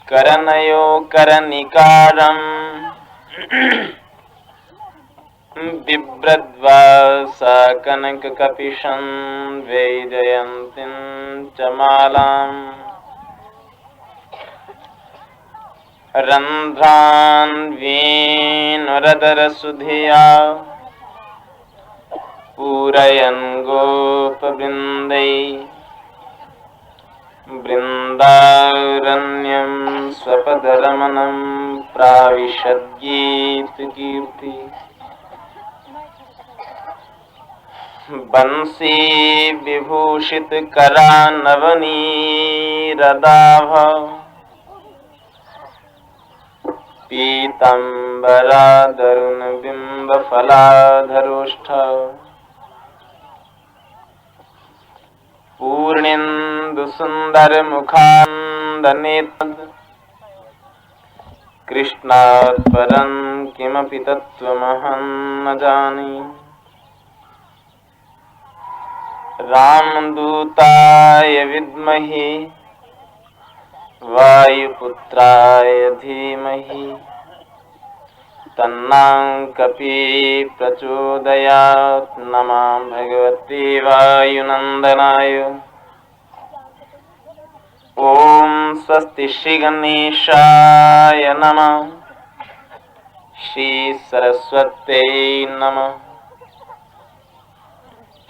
करनयो करनिकारम् बिभ्रद्वासा कनककपिशं वैजयन्तीं च मालाम् रन्ध्रान् वेणुरदरसुधिया पूरयन् गोपवृन्दैः बृन्दारण्यं स्वपदरमणं प्राविशद्गीतकीर्ति बंसी विभूषितकरानवनीरदाभ पीताम्बरादरुणबिम्बफलाधरोष्ठ पूर्णेन्दुसुन्दरमुखान्दनेत्रं कृष्णात् परं किमपि तत्त्वमहं न जाने। रामदूताय विद्महे वायुपुत्राय धीमहि तन्नाकपि प्रचोदयात्। नमः भगवते वायुनन्दनाय। ओम स्वस्ति श्री गणेशाय नमः। श्री सरस्वत्यै नमः।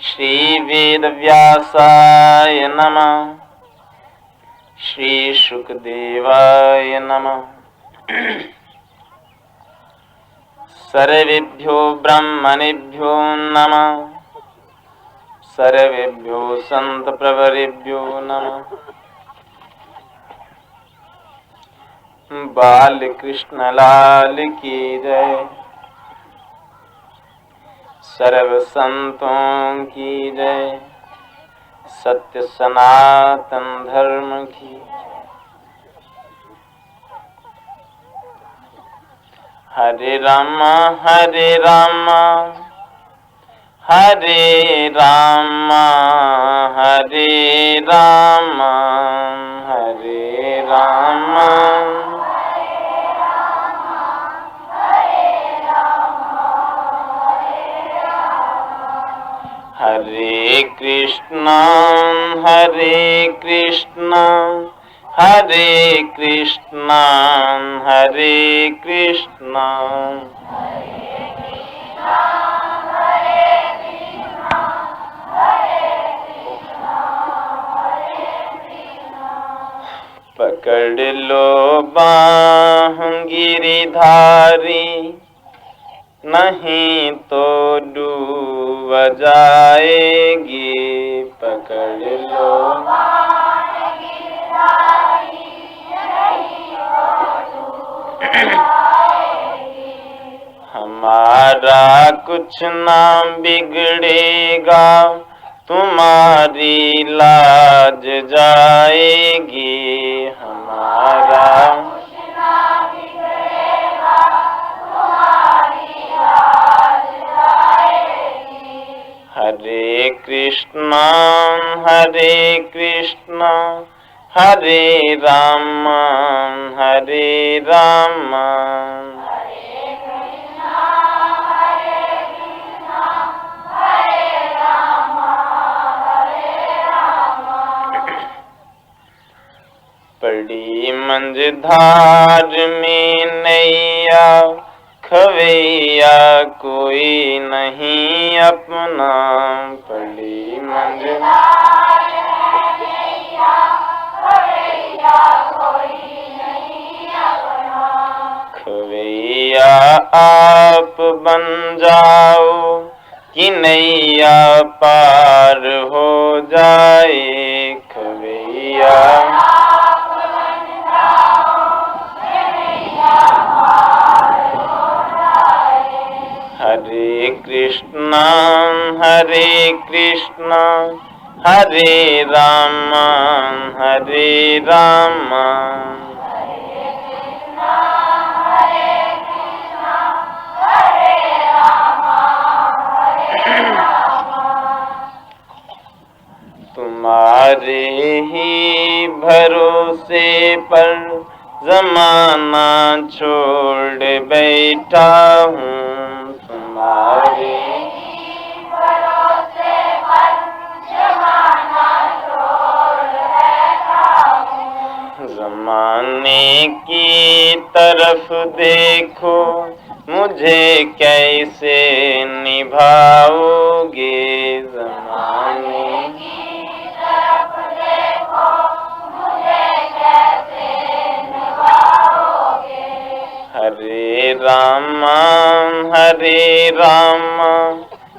श्री वेदव्यासाय नमः। श्री शुकदेवाय नमः। सर्वेभ्यो ब्रह्मणेभ्यो नमः। सर्वेभ्यो संत प्रवरेभ्यो नमः। बाल कृष्ण लाल की जय। सर्व संतों की जय। सत्य सनातन धर्म की। हरे राम हरे राम हरे राम हरे राम हरे राम हरे कृष्णा हरे कृष्णा हरे कृष्णा हरे कृष्णा पकड़ लो बाँह गिरिधारी नहीं तो डूब जाएगी। पकड़ लो हमारा कुछ ना बिगड़ेगा, तुम्हारी लाज जाएगी। हमारा हरे कृष्णा हरे कृष्णा हरे राम हरे राम पड़ी मंझधार में नैया, खवैया कोई नहीं अपना। पड़ी मंझधार में नैया, खवैया कोई नहीं अपना। खवैया आप बन जाओ कि नैया पार हो जाए। खवैया हरे कृष्णा हरे कृष्णा हरे राम हरे राम तुम्हारे ही भरोसे पर जमाना छोड़ बैठा हूँ तुम्हारे भरोसे पर जमाना छोड़ बैठा हूँ। जमाने की तरफ देखो मुझे कैसे निभाओगे जमाने की तरफ देखो मुझे कैसे निभाओगे। हरे रामा हरे रामा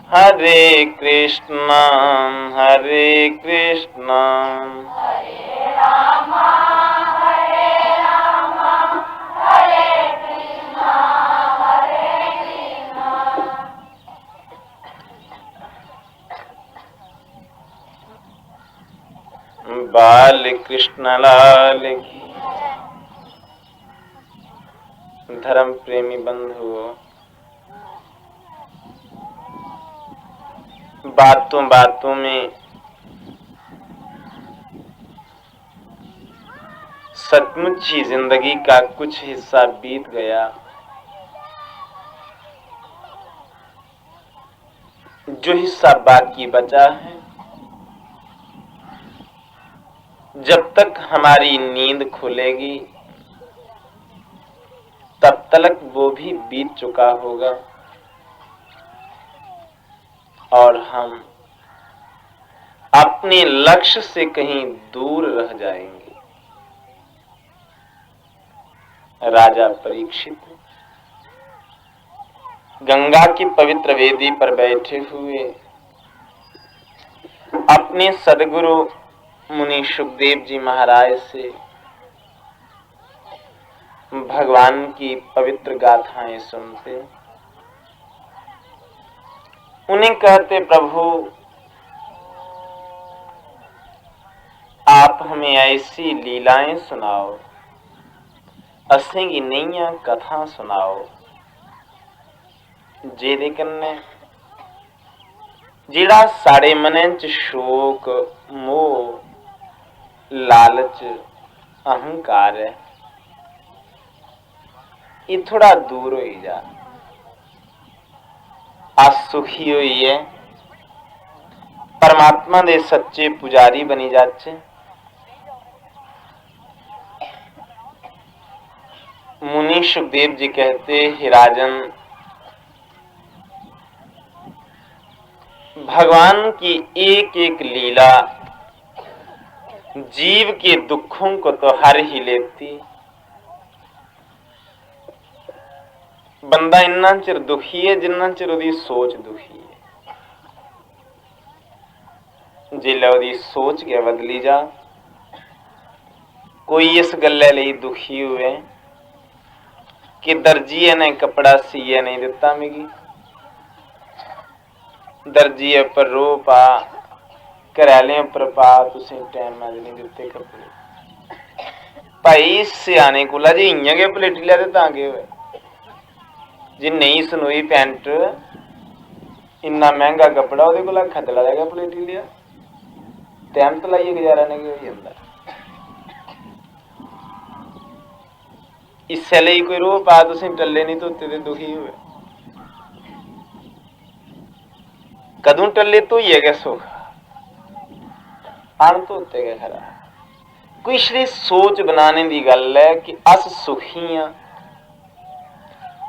हरे कृष्णा हरे कृष्णा हरे रामा हरे रामा हरे कृष्णा हरे कृष्णा। बाल कृष्ण लाल की। धर्म प्रेमी बंधुओं, बातों बातों में सचमुच ही जिंदगी का कुछ हिस्सा बीत गया। जो हिस्सा बाकी बचा है, जब तक हमारी नींद खुलेगी तब तक वो भी बीत चुका होगा और हम अपने लक्ष्य से कहीं दूर रह जाएंगे। राजा परीक्षित गंगा की पवित्र वेदी पर बैठे हुए अपने सदगुरु मुनि सुखदेव जी महाराज से भगवान की पवित्र गाथाएं सुनते। उन्हें कहते, प्रभु आप हमें ऐसी लीलाएं सुनाओ, असेंगी नैया कथा सुनाओ जेदे कन्ने जेड़ा साड़े मनै च शोक मोह लालच अहंकार है ये थोड़ा दूर हो जा, आज सुखी हुई है, परमात्मा दे सच्चे पुजारी बनी जाचे। मुनि सुखदेव जी कहते, हे राजन, भगवान की एक एक लीला जीव के दुखों को तो हर ही लेती। बंदा इन्ना चिर दुखी है जिन्ना चिर उदी सोच दुखी है। जिल्लै उदी सोच के बदली जा, कोई इस गल्लै लई दुखी हुए कि दर्जीए ने कपड़ा सीए नहीं दिता मिगी, दर्जीए पर रो पा, घरैलें उपर पा, तुसें टाइम नहीं दिते कपड़े। भाई सियाने कोला जे इयां गै पलेटी लिया ते तां केह् होया, जे नहीं सनोई पैंट इन्ना महंगा कपड़ा ओहदे कोला खदड़ा लै पलेटी लिया, तैमत लाइयै गुजारा नहीं हो जांदा। इस्सै लेई कोई रोह पा, तुसें टल्ले नहीं धोते ते दुखी होए। कदूं टल्ले धोइयै गै सुख, अणधोते गै खरा। कोई छड़ी सोच बनाने की गल है कि अस सुखी हाँ।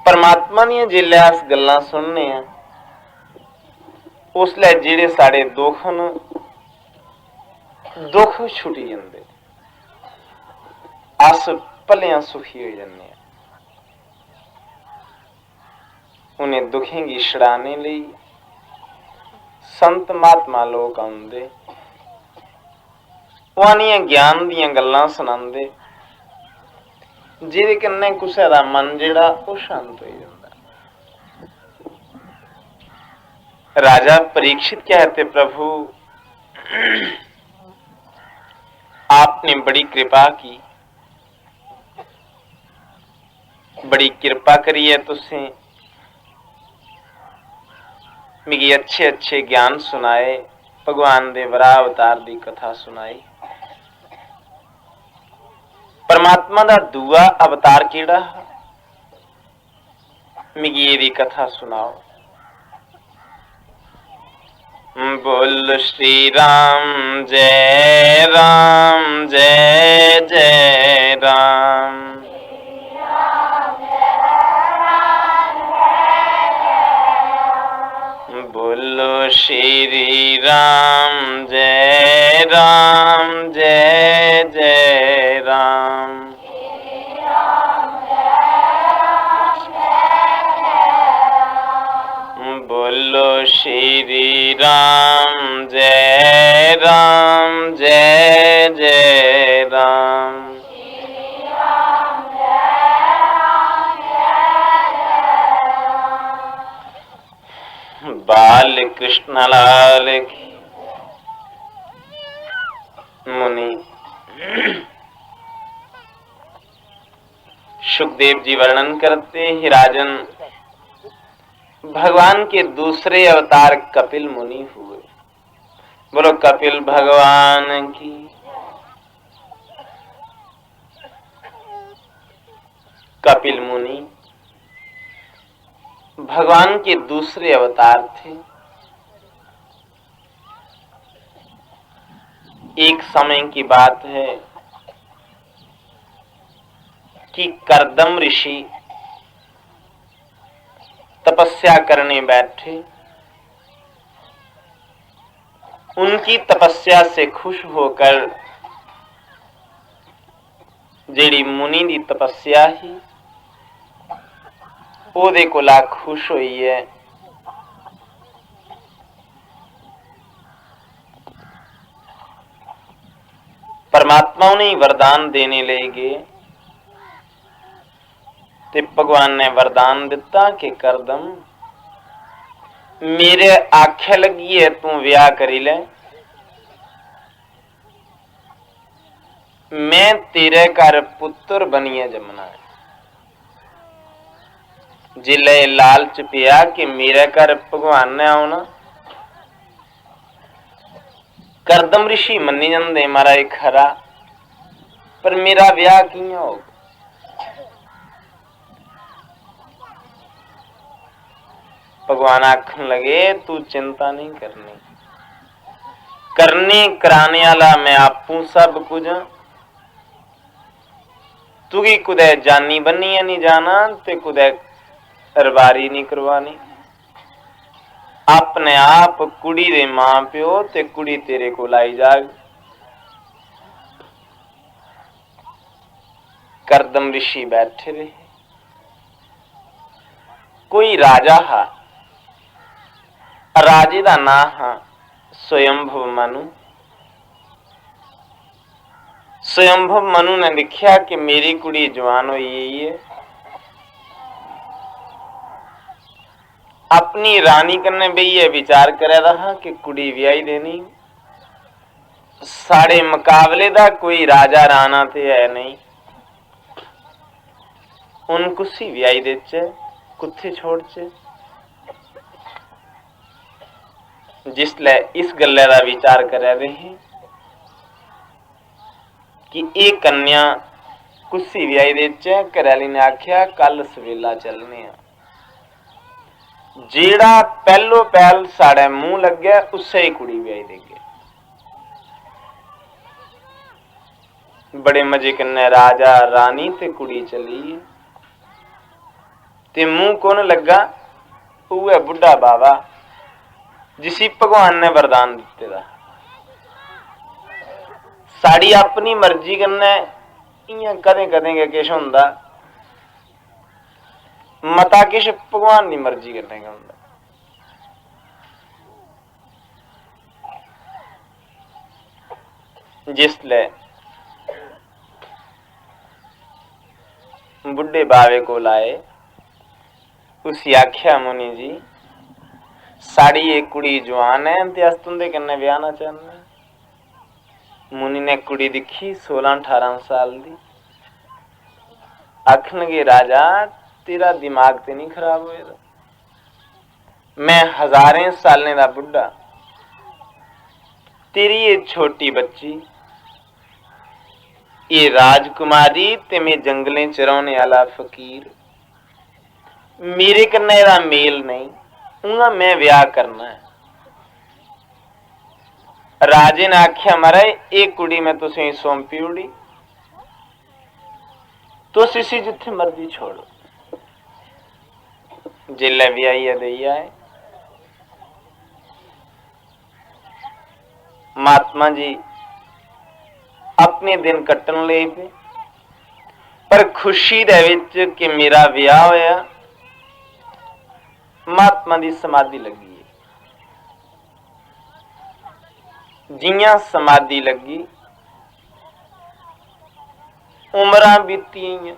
परमात्मा दियां जेल्लै अस गल्लां सुनने आं, उसलै जेड़े साढ़े दुख न, दुख छुटी जंदे, अस भलेआं सुखी हो जन्ने आं। उन्हें दुखें गी छड़ाने लई संत महात्मा लोग आउंदे, उहानियां ज्ञान दियां गल्लां सुनांदे, जेदे कन्नै कुसै दा मन जेड़ा ओह शांत हो जांदा। राजा परीक्षित कहते, प्रभु आपने बड़ी कृपा की, बड़ी कृपा करी है तुसें मिगी अच्छे अच्छे ज्ञान सुनाए, भगवान दे वराह अवतार दी कथा सुनाई। परमात्मा दा दूआ अवतार केड़ा? मिगी एदी कथा सुनाओ। बोल श्री राम जय राम जय जय राम। बोलो श्री राम जय जय राम। बोलो श्री राम जय जय राम। बाल कृष्ण लाल की। मुनि सुखदेव जी वर्णन करते हैं, राजन भगवान के दूसरे अवतार कपिल मुनि हुए। बोलो कपिल भगवान की। कपिल मुनि भगवान के दूसरे अवतार थे। एक समय की बात है कि कर्दम ऋषि तपस्या करने बैठे। उनकी तपस्या से खुश होकर जेड़ी मुनि दी तपस्या ही ओदे कोला खुश हुई है। परमात्मा उन्हें वरदान देने ले गए ते भगवान ने वरदान दिता कि करदम मेरे आखे लगी है तू विआह करी ले, मैं तेरे घर पुत्र बनिए जमना है। जिले लालच पिया कि मेरे घर भगवान ने आना, करदम ऋषि मनी जाते मारा एक खरा, पर मेरा विआह कियां हो। भगवान आखन लगे तू चिंता नहीं करनी, करने कराने वाला मैं आपू सब कुछ। तू की कुदै जानी बनी नहीं जाना ते कुदै रवारी नहीं करवानी। अपने आप कुड़ी दे मां प्यो ते कुड़ी तेरे को लाई जाग। करदम ऋषि बैठे रहे। कोई राजा हा, राजे का नाम हा स्वयंभव मनु। स्वयंभव मनु ने लिखा कि मेरी कुड़ी जवान हुई है, अपनी रानी कन्ने बेइये विचार करे रहा कि कुड़ी व्याई देनी। साढ़े मुकाबले दा कोई राजा राणा ते है नहीं, उन कुसी व्याई देचे कुत्थे छोड़चे। जिसले इस गल्ले दा विचार करे रहे कि एक कन्या कुसी व्याई देचे, घरैली ने आख्या कल सवेला चलने। जेड़ा पहलो पहल साढ़े मुंह लगे उससे ही कुड़ी व्याई देंगे। बड़े मजे कन्ने राजा रानी ते कुड़ी चली ते मुंह कौन लगा? उहे बुढ़ा बाबा जिसी भगवान ने वरदान दिते दा। साड़ी अपनी मर्जी कन्ने इयां कदें कदें के किश हुंदा, मता किश भगवान की मर्जी कन्नै गै हुंदा। जिसले बुढ़े बावे को लाए, उसी आख्या मुनि जी साड़ी एक कुड़ी जवान है ते अस तुंदे कन्नै ब्याहना चाहने। मुनि ने कुड़ी दिखी 16-18 साल दी। आखन लगे राजा तेरा दिमाग ते नहीं खराब होएगा? मैं हजारें सालें दा बुढ़ा, तेरी ये छोटी बच्ची ये राजकुमारी ते मैं जंगलें च रौहने वाला फकीर, मेरे कन्नै एदा मेल नहीं, उंगा मैं ब्याह करना है। राजे ने आख्या महाराज ये कुड़ी मैं तुसें सौंपी उड़ी, तुस इसी जिथे मर्जी छोड़ो। जिले भी आइए दे आए। महात्मा जी अपने दिन कट्टन ले पे, पर खुशी दे विच कि मेरा विआह होया, महात्मा दी समाधि लगी है। जियां समाधि लगी उमरां बीतियां,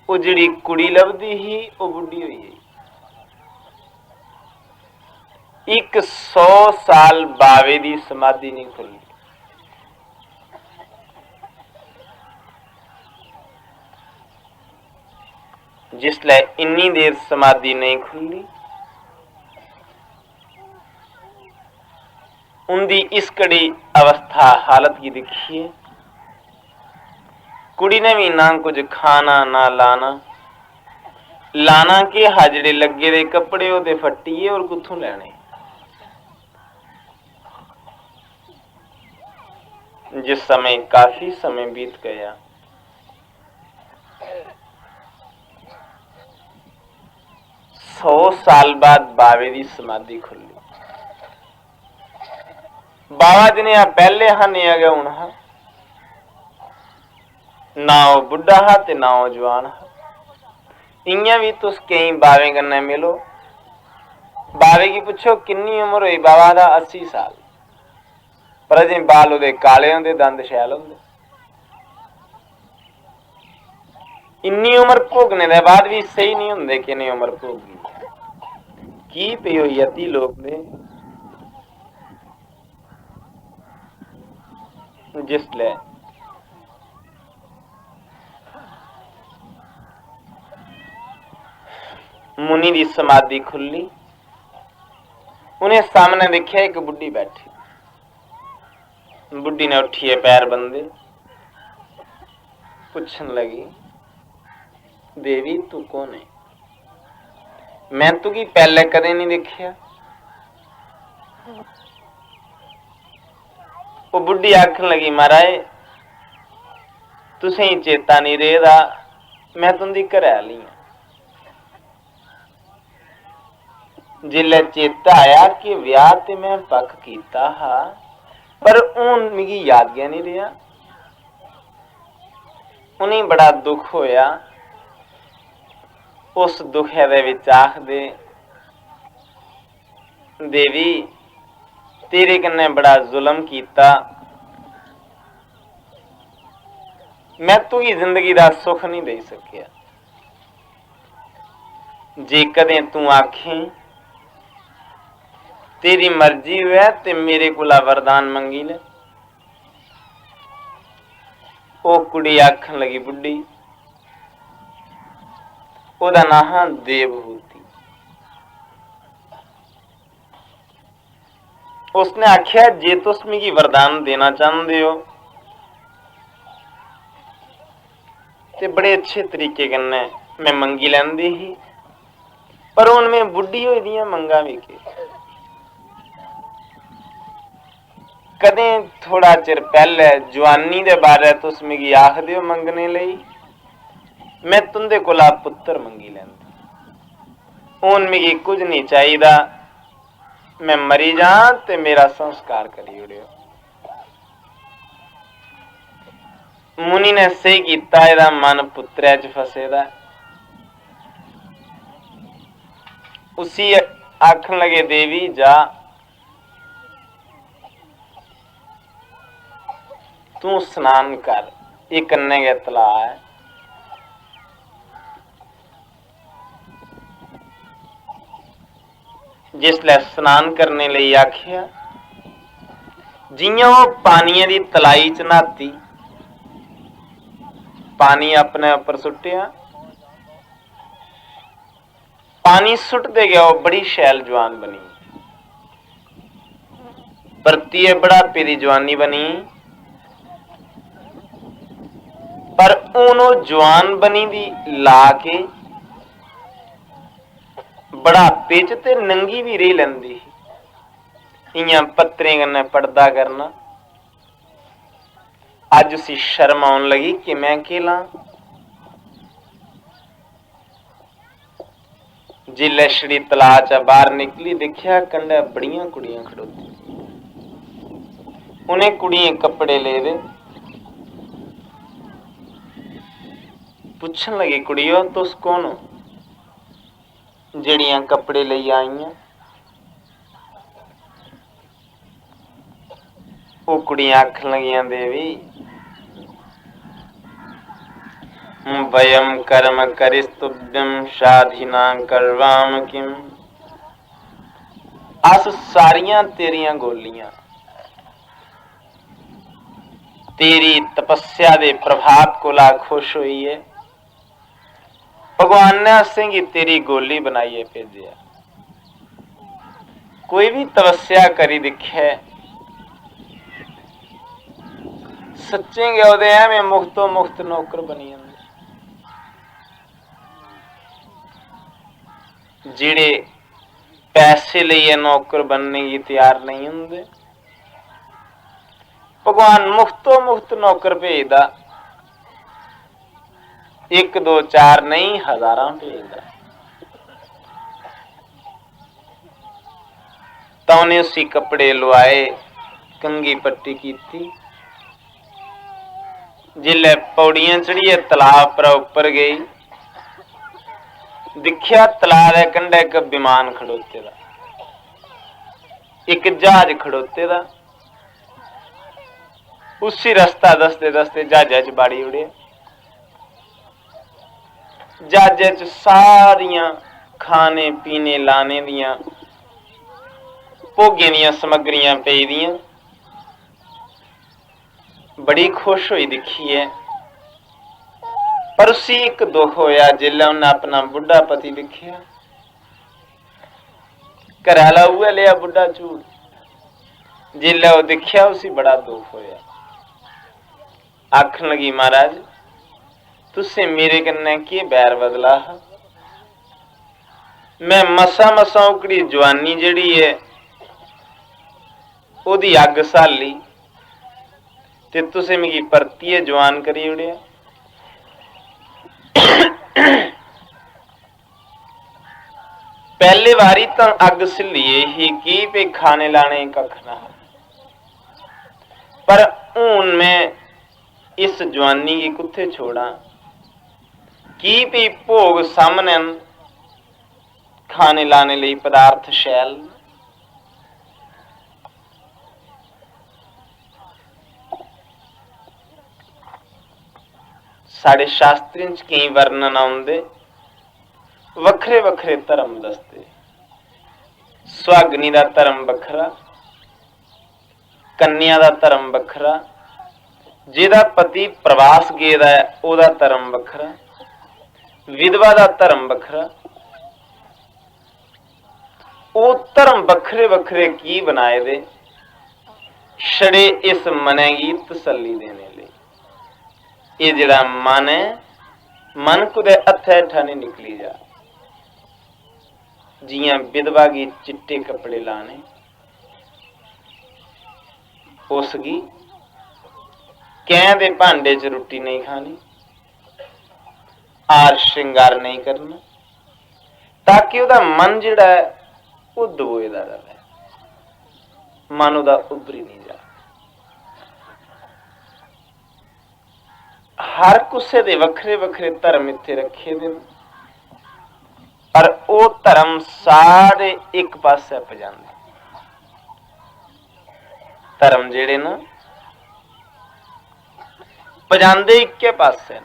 वो जिहड़ी कुड़ी लभदी ही वो बुढ़ी होई गई। 100 साल बावे दी समाधि नहीं खुली। जिसले इन्नी देर समाधि नहीं खुली, उनकी इस कड़ी अवस्था हालत की दिखिए। कुड़ी ने भी ना कुछ खाना ना लाना, लाना के हाजड़े लगे दे कपड़े ओदे फट्टिए और कुथों लैने। जिस समय काफी समय बीत गया, सौ साल बाद बावे की समाधि खुली। बाबा जी ने पहले हा नहीं आ गया हूं हा, ना वो बुढ़ा हा ते ना वो जवान हा। इयां भी तुस कई बावे कन्नै मिलो, बावे की पुछो किन्नी उम्र हुई, बाबा दा 80 साल, पर अजें बाल उहदे काले होंदे, दंद शैल होंदे। इन्नी उम्र भोगने के बाद भी सही नहीं होंदे कि इन्नी उम्र भोगी की पई हुई अति लोग ने। जिसले मुनि की समाधि खुली, उन्हें सामने देखा एक बुढ़ी बैठी। बुढ़ी ने उठिए पैर बंदे, पूछन लगी देवी तू कौन है, मैं तू की पहले कदे नहीं देखिया। वो बुढ़ी आखन लगी महाराज तुसें चेता नहीं रेदा, मैं तुंदी घरैली हां। जिल्लै चेता आया कि ब्याह ते मैं पक्क कीता हा, पर हून मिगी याद गै नहीं रहा। उन्हें बड़ा दुख होया। उस दुखे दे विच आखदे देवी तेरे कन्नै बड़ा जुल्म कीता, मैं तुगी जिंदगी दा सुख नहीं दे सकिया। जे कदें तू आखें तेरी मर्जी है ते मेरे कोला वरदान मंगी ले। ओ कुड़ी आखन लगी बुढ़ी, ओदा नाम हा देवहूति। उसने आख्या जे तुस मिगी वरदान देना चाहते हो ते बड़े अच्छे तरीके कन्नै मैं मंगी लैंदी ही, पर हुण मैं बुढ़ी होई दी आं, मंगा भी के। कदें थोड़ा चिर पहले जवानी दे बारे तुस मिगी आखदे हो मंगने लई, मैं तुंदे कोला पुत्तर मंगी लैंदी। हुण मिगी कुछ नहीं चाहिदा, मैं मरी जां ते मेरा संस्कार करी ओड़ियो। मुनि ने सही कीता, एदा मन पुत्रै च फसे दा। उसी आखन लगे देवी जा तू स्नान कर, ये कन्ने गै तला है। जिसलै स्नान करने लई आखिया, जियां वो पानिया दी तलाई च न्हाती, पानी अपने उपर सुट्टिया, पानी सुटते गया वो बड़ी शैल जवान बनी, परतिए बुढ़ापे दी जवानी बनी। पर ओनों जवान बनी दी ला के बुढ़ापे च ते नंगी भी रह लैंदी। इयां पत्तरें कन्नै पर्दा करना। अज उसी शर्म आउन लगी कि मैं के लां। जिले छड़ी तलाऽ चा बाहर निकली, देखिया कंढै बड़ियां कुड़ियां खड़ोती। उन्हें कुड़ियें कपड़े ले दे, पुछन लगी कुड़ियो तुस कौन हो जेड़ियां कपड़े लेई आईयां। वो कुड़ियां आखन लगियां देवी वयम कर्म करिस्तुभ्यं शाधिना करवाम किम। अस सारियां तेरियां गोलियां तेरी तपस्या दे प्रभाव कोला खुश होई है। भगवान ने असेंगी तेरी गोली बनाइए भेजिया। कोई भी तपस्या करी दिखे सच्चे गै ओदे एवें मुक्तो मुक्त नौकर बनी जंदे। जेड़े पैसे लिए नौकर बनने की तैयार नहीं होंगे, भगवान मुक्तो मुक्त नौकर भेजदा। एक दो चार नहीं हजारां भेजदा। तो उन्हें उसी कपड़े लुआए, कंगी पट्टी की थी। जिले पौड़ियां चढ़िए तलाब पर ऊपर गई, दिखिया तलाब के कंढे एक विमान खड़ोते दा, एक जहाज खड़ोते दा। उसी रास्ता दसते दसते जहाजा च बाड़ी उड़े। जहाजा च सारियां खाने पीने लाने दियां भोगे दियां समग्रियां पेई दियां। बड़ी खुश हुई दिखिए, पर उसी एक दुख होया जिल्लै उन्हें अपना बुढ़ा पति दिखिया। घर आला उऐ लिया बुढ़ा झूठ। जिल्लै वो दिखिया उसी बड़ा दुख होया। आखन लगी महाराज तुसें मेरे कन्नै के बैर बदला हा। मैं मसा मसा उकड़ी जवानी जेड़ी है ओदी अग साली ते तुसें मिगी परतिए जवान करी उड़िया। पहले बारी तो अग सिलिए ही की पे खाने लाने कख ना, पर हून मैं इस जवानी की कुत्थे छोड़ा। की भी भोग सामने खाने लाने लिए पदार्थ शैल। साढ़े शास्त्रें च कई वर्णन आउंदे, वखरे वखरे धर्म दसते। सुहागनी दा धर्म बखरा, कन्या दा धर्म बखरा, जिहदा पति प्रवास गेदा है ओदा धर्म बखरा, विधवा दा धर्म बखरा। ओ धर्म बखरे बखरे की बनाए दे छड़े इस मनै गी तसल्ली देने लिए। ये जिहड़ा मन है, मन कुदै हत्थै हेठा नहीं निकली जा। जियां विधवा गी चिट्टे कपड़े लाने, उसगी कैं दे भांडे च रुट्टी नहीं खानी, आर श्रृंगार नहीं करना, ताकि उहदा मन जिहड़ा है वो दबोए दा रहे, मन उहदा उभरी नहीं जा। हर कुसे दे वखरे वखरे धर्म इत्थे रखे दे, पर वो धर्म सारे एक पासे पजांदे। धर्म जेड़े ना पजांदे इक्के पासे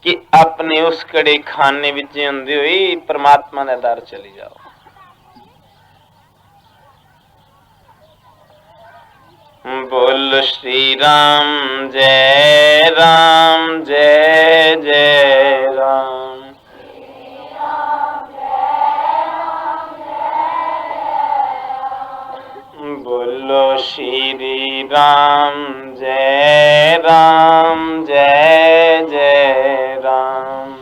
कि अपने उस कड़े खाने विच हुंदे होए परमात्मा दे दर चली जाओ। बोल श्री राम जय राम जय जय राम। बोलो श्री राम जय राम जय जय राम।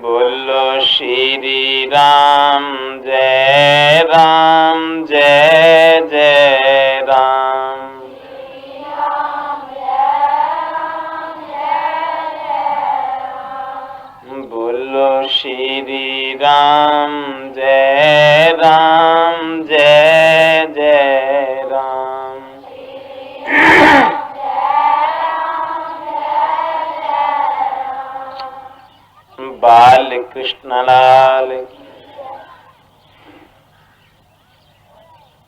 बोलो श्री राम जय जय राम। बोलो श्री राम जय जय राम। बाल कृष्ण लाल।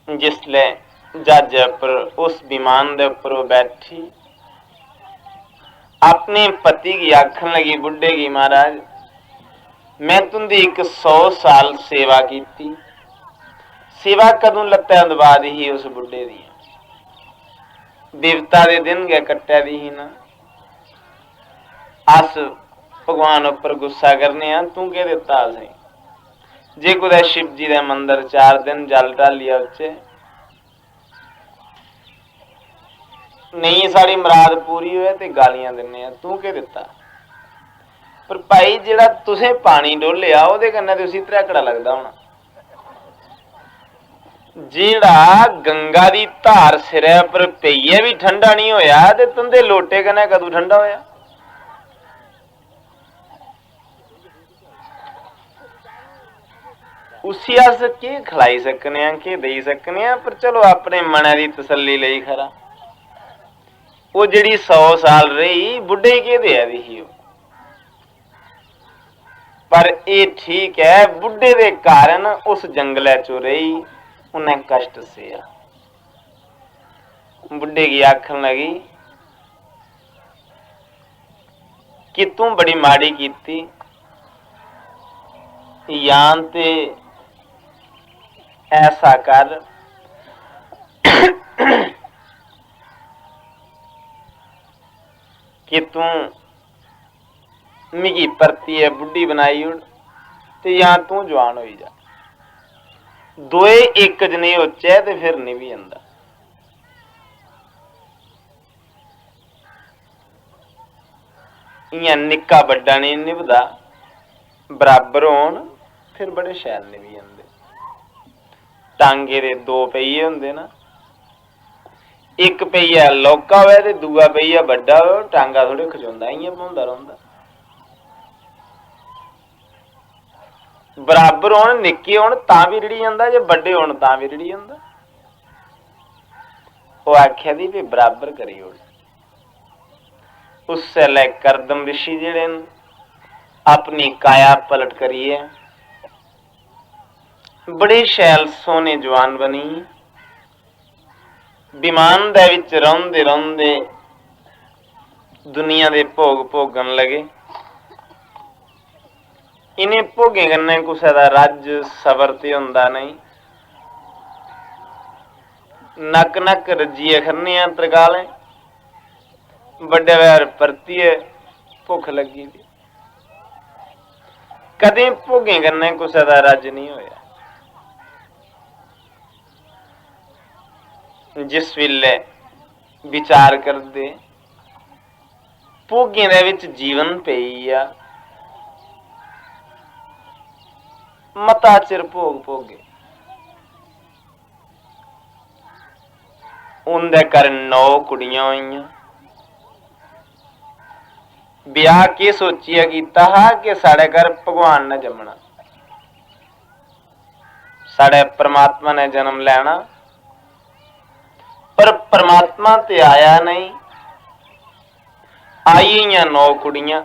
जिसले जज पर उस विमान दे उपर बैठी अपने पति की आखन लगी, बुढ़े की, महाराज मैं तुंदी 100 साल सेवा की। सेवा कदों लत्ते बाद ही उस बुढ़े दी देवता दे दिन गए कट्टिया दी ही ना। अस भगवान उपर गुस्सा करने आ, तू कह दिता असें जे कुदै शिव जी दे मंदिर 4 दिन जल ढालिया उच्चे नहीं साड़ी मुराद पूरी होए ते गालियां दिन्ने आ, तू कह दिता। पर भाई जेड़ा तुसें पानी डोलिया ओहदे कन्नै ते उसी त्रैकड़ा लगदा होना। जेड़ा गंगा दी धार सिरै पर पेइयै भी ठंडा नहीं होया ते तुंदे लोटे कन्नै कदों ठंडा होया। उसी अस के खिलाई सकने आ, के देई सकने आ, पर चलो अपने मनै दी तसल्ली लई खरा। वो जिहड़ी 100 साल रही बुढ़े के देआ दी ही। पर ये ठीक है, बुढ़े दे कारण उस जंगले चो रही, उन्हें कष्ट से बुढ़े की आखन लगी कि तू बड़ी माड़ी कीती, यान ते ऐसा कर कि तू मिगी परतिए बुढ़ी बनाई उड़ ते या तू जवान हो जा। दोए एक ज नहीं होचे ते फिर नहीं भी आंदा। इयां निक्का बड्डा नहीं निभदा, बराबर होन फिर बड़े शैल निभी जांदे। टांगे दे 2 पहिए हुंदे ना, एक पहिया लौका होवे ते दूआ पहिया बड्डा होवे, टांगा थोड़े खचोंदा, इयां भौंदा रौंदा। बराबर होन, निक्के होन तां भी रिड़ी जांदा, जे बड्डे होन तां भी रिड़ी जांदा। वो आख्या दी भी बराबर करी ओड़। उस वेले करदम ऋषि जेड़े अपनी काया पलट करिए बड़े शैल सोने जवान बनी, विमान दे विच रौंदे रौंदे दुनिया दे भोग भोगन लगे। इन्हें भोगें कन्नै कुसै दा रज सबर ते हुंदा नहीं। नक नक रजिए खन्ने आ तरकालें, बड़े वैर परतिए भुख लगी दी। कदें भोगें कन्नै कुसै दा रज नहीं होया। जिस वेले विचार करदे भोगें दे विच जीवन पई आ, मता चिर भोग भोगे। उनदे घर 9 कुड़ियां होइयां। ब्याह के सोचिया कीता हा कि साढ़े घर भगवान ने जमना, साढ़े परमात्मा ने जन्म लेना। पर परमात्मा ते आया नहीं, आई 9 कुड़ियां।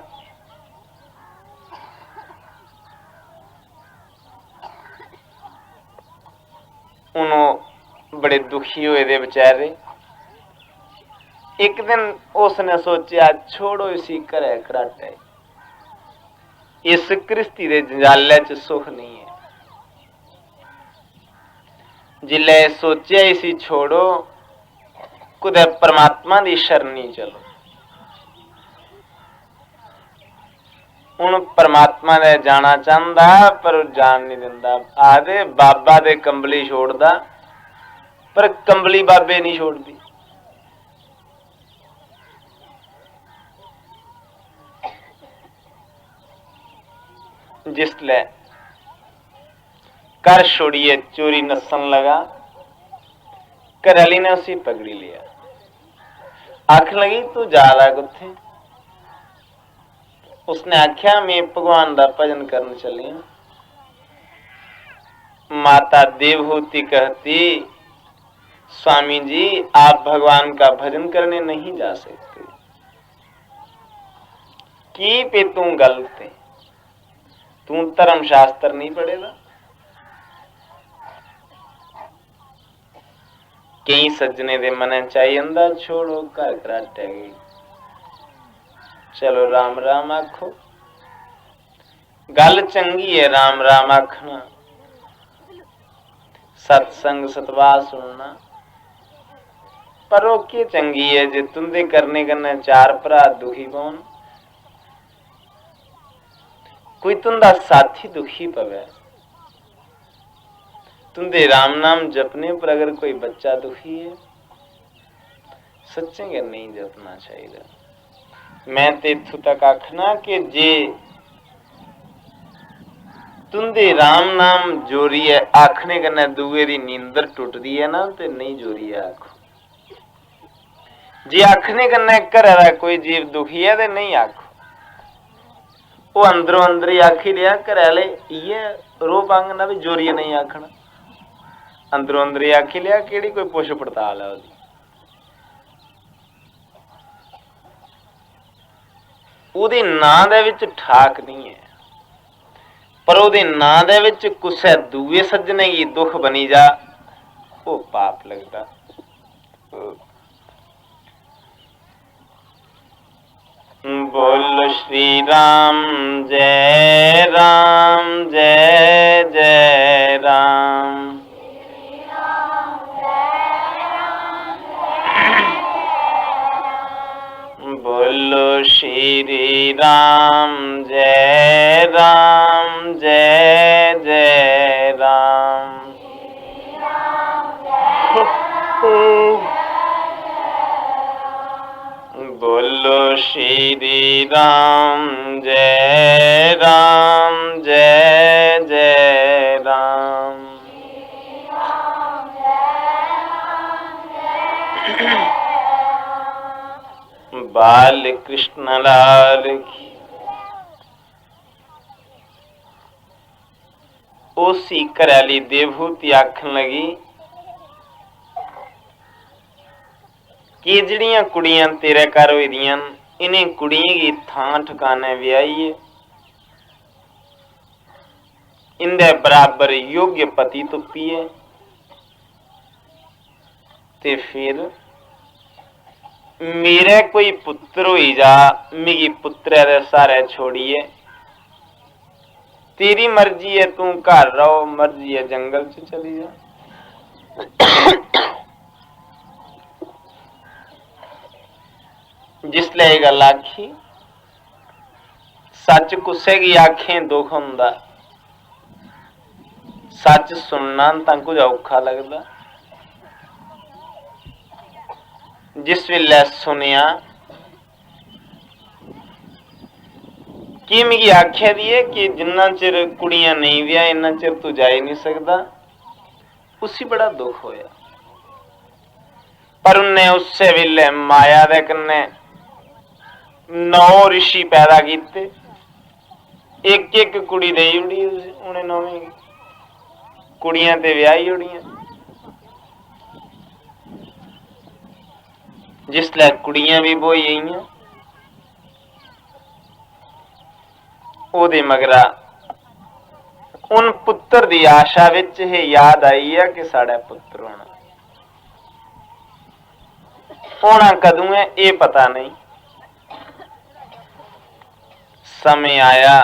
उन्होंने बड़े दुखी हुए दे बेचारे। एक दिन उसने सोचा छोड़ो इसी घरे घराटे, इस कृष्टि दे जंजाले च सुख नहीं है। जिले सोचा इसी छोड़ो, कुदै परमात्मा दी शरणी चलो। हुण परमात्मा दे जाना चाहता पर जान नहीं दिंदा। आखदे बाबा दे कंबली छोड़दा पर कंबली बाबे नहीं छोड़ती। जिसले कर छोड़िए चोरी नसन लगा, घरवाली ने उसी पकड़ी लिया। आख लगी तू जा रहा कुत्थे? उसने आख्या मैं भगवान का भजन करने चली हूं। माता देवहूति कहती स्वामी जी आप भगवान का भजन करने नहीं जा सकते। की पे तू गलत है, तू धर्म शास्त्र नहीं पढ़ेगा। कई सज्जने दे मन चाहिए अंदा छोड़ो घर कराटे गई, चलो राम राम आखो। गल चंगी है राम राम आखना, सत्संग सतवाह सुनना, पर वो की चंगी है जे तुंदे करने कन्ने चार भरा दुखी पौन। कोई तुंदा साथी दुखी पवे, तुंदे राम नाम जपने पर अगर कोई बच्चा दुखी है, सच्चे के नहीं जपना चाहिए। मैं ते इत्थों तक आखना कि जे तुंदे राम नाम जोरी है आखने कन्ने दुए दी नींदर टुटदी है ना, ते नहीं जोरी है आखो। जे आखने कन्ने घर दा कोई जीव दुखी है ते नहीं आखो। वो अंदरों अंदर ही आखी लिया घर वाले ये रो पांगना भी जोरी नहीं आखना, अंदरों अंदर ही आखी लिया केड़ी कोई पुछ पड़ताल है उसदी। ਉਹਦੇ ਨਾਂ ਦੇ ਵਿੱਚ ਠਾਕ ਨਹੀਂ ਹੈ, ਪਰ ਉਹਦੇ ਨਾਂ ਦੇ ਵਿੱਚ ਕੁਛ ਦੂਏ ਸੱਜਣੇ ਦੀ ਦੁੱਖ ਬਣੀ ਜਾ, ਉਹ ਪਾਪ ਲੱਗਦਾ। बोल श्री राम जय जय राम। बोलो श्री राम जय जय राम। बोलो श्री राम जय जय राम। बाल कृष्ण लाल की। उसी घरवाली देवहूति आखन लगी कि जड़ियां कुड़ियां तेरे घर हुई दियां इन्हें कुड़ियां की थां ठिकाने व्याही, इंदे बराबर योग्य पति तुप्पी है, ते फिर मेरे कोई पुत्र हुई जा, मिगी पुत्रे दे सारे छोड़िए। तेरी मर्जी है तू घर रहो, मर्जी है जंगल च चली जा। जिसले ये गल आखी सच कुसे की आखें दुख हुंदा, सच सुनना तां कुछ औखा लगदा। जिस वेले सुनिया कि मिगी आख्या दी है कि जिन्ना चिर कुड़ियां नहीं ब्याह इन्ना चिर तू जा ही नहीं सकदा, उसी बड़ा दुख होया। पर उन्हें उससे वेले माया दे कन्ने 9 ऋषि पैदा कीते, एक एक कुड़ी दे उड़ी उन्हें 9 कुड़ियां ते ब्याही उड़ियां। जिसले कुड़ियां भी बोई आईयां, ओदे मगरा उन पुत्र दी आशा विच ये याद आई है कि साड़ा पुत्र होना कदों है ये पता नहीं। समय आया,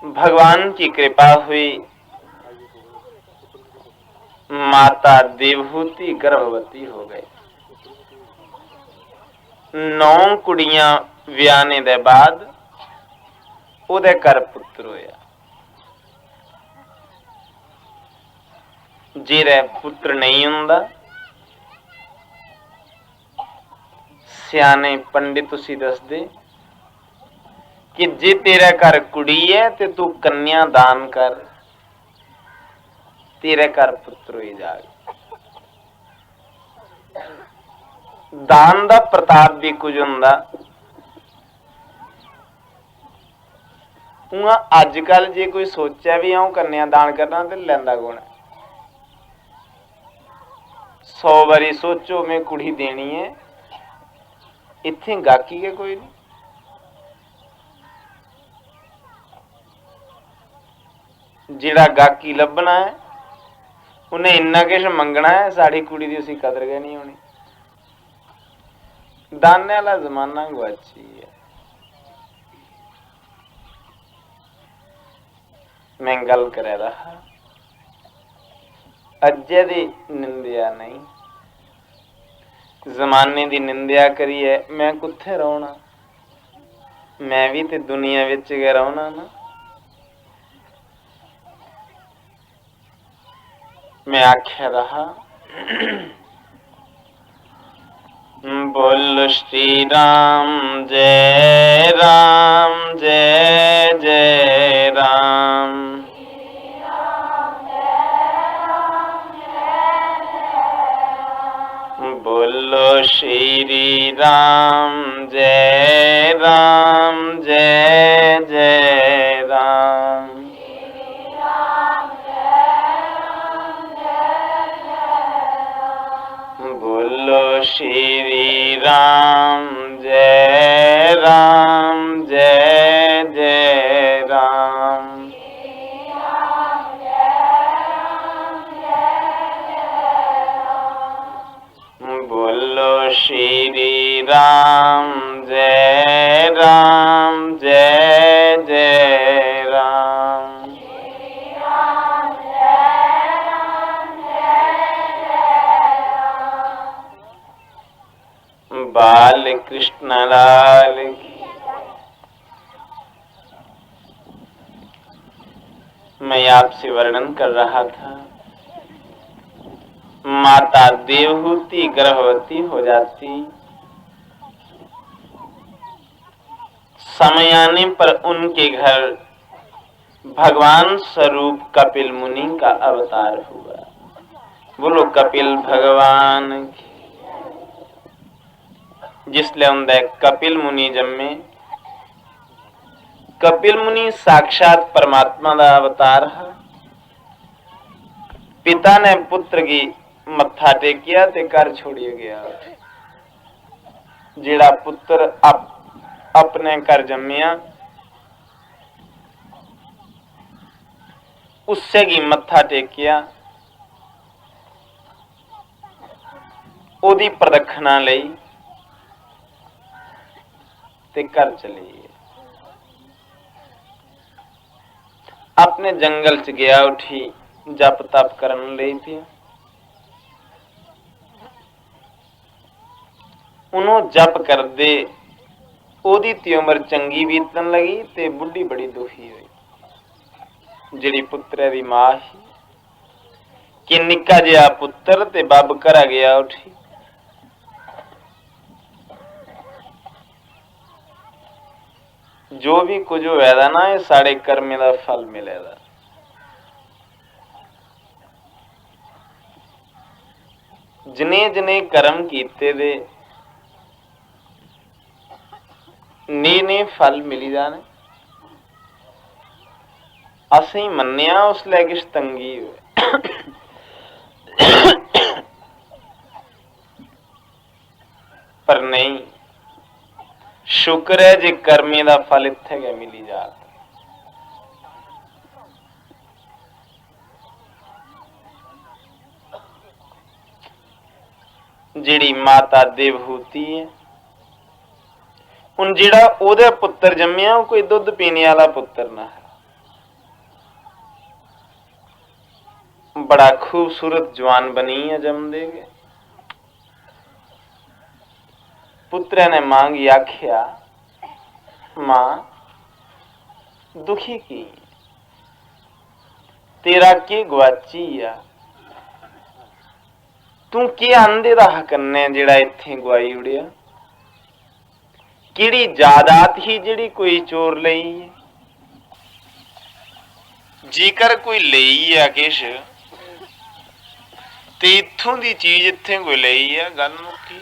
भगवान की कृपा हुई, माता देवहूति गर्भवती हो गई। 9 कुड़ियां व्याहने दे बाद उहदे घर पुत्र होया। जेरा पुत्र नहीं हुंदा, सियाने पंडित तुसी दसदे कि जे तेरा घर कुड़ी है ते तू कन्या दान कर, तेरे घर पुत्र होई जाए। दान दा प्रताप भी कुछ हुंदा। उहाँ अजकल जे कोई सोचा भी आऊं कन्या दान करना ते लैंदा कौन है? 100 बारी सोचो मैं कुड़ी देनी है, इत्थे गाकी के कोई नहीं। जिहड़ा गाकी लभना है उन्हें इन्ना किश मंगना है, साड़ी कुड़ी दी उसी कदर गै नहीं होनी। दाने वाला जमाना गुआची है। मैं गल करे रहा अज्जे दी निंदिया नहीं, जमाने दी निंदिया करिए मैं कुत्थे रौना, मैं भी ते दुनिया विच गै रौना ना। मैं आख्या रहा बोल श्री राम जय राम जय जय राम। बोलो श्री राम जय जय राम। बोलो श्री राम जय जय राम। बोलो श्री राम जय जय राम। बाल कृष्ण लाल की। मैं आपसे वर्णन कर रहा था, माता देवहूति गर्भवती हो जाती, समय आने पर उनके घर भगवान स्वरूप कपिल मुनि का अवतार हुआ। बोलो कपिल भगवान की। जिसले उनदे कपिल मुनि जम्मे, कपिल मुनि साक्षात परमात्मा का अवतार है। पिता ने पुत्र की मत्था टेकिया ते घर छोड़िए गया। जेड़ा पुत्र अपने घर जम्मिया उससे की मत्था टेकिया, ओदी प्रदक्षिणा लई ते घर चली। अपने जंगल च गया उठी जप तप करन लई थी। उन्हों जप कर दे ओदी ती उम्र चंगी बीतन लगी ते बुढ़ी बड़ी दुखी हुई। जिहड़ी पुत्रे दी मां ही कि निक्का जिहा पुत्र ते बब घरा गया उठी। जो भी कुछ होया ना ये साढ़े कर्मे का फल मिलेगा। जिने जिने कर्म कीते दे ने फल मिली जाने। असी मन्निया उसले किश तंगी हुए पर नहीं, शुक्र है जे कर्मे का फल इत्थे गै मिली जाता। जिहड़ी माता देवहूति है, हुण जिहड़ा ओहदे पुत्र जम्मिया कोई दुध पीने वाला पुत्र ना है। बड़ा खूबसूरत जवान बनी है जमदे गए। पुत्र ने मांगी आख्या मां दुखी की तेरा के गवाची आ। तू की आंदे दा हक करने जेड़ा इत्थे गवाई उड़िया? किहड़ी जायदाद ही जिहड़ी कोई चोर लई है? जेकर कोई लई है किश ते इत्थों दी चीज इत्थे कोई लई है, गल मुक्की।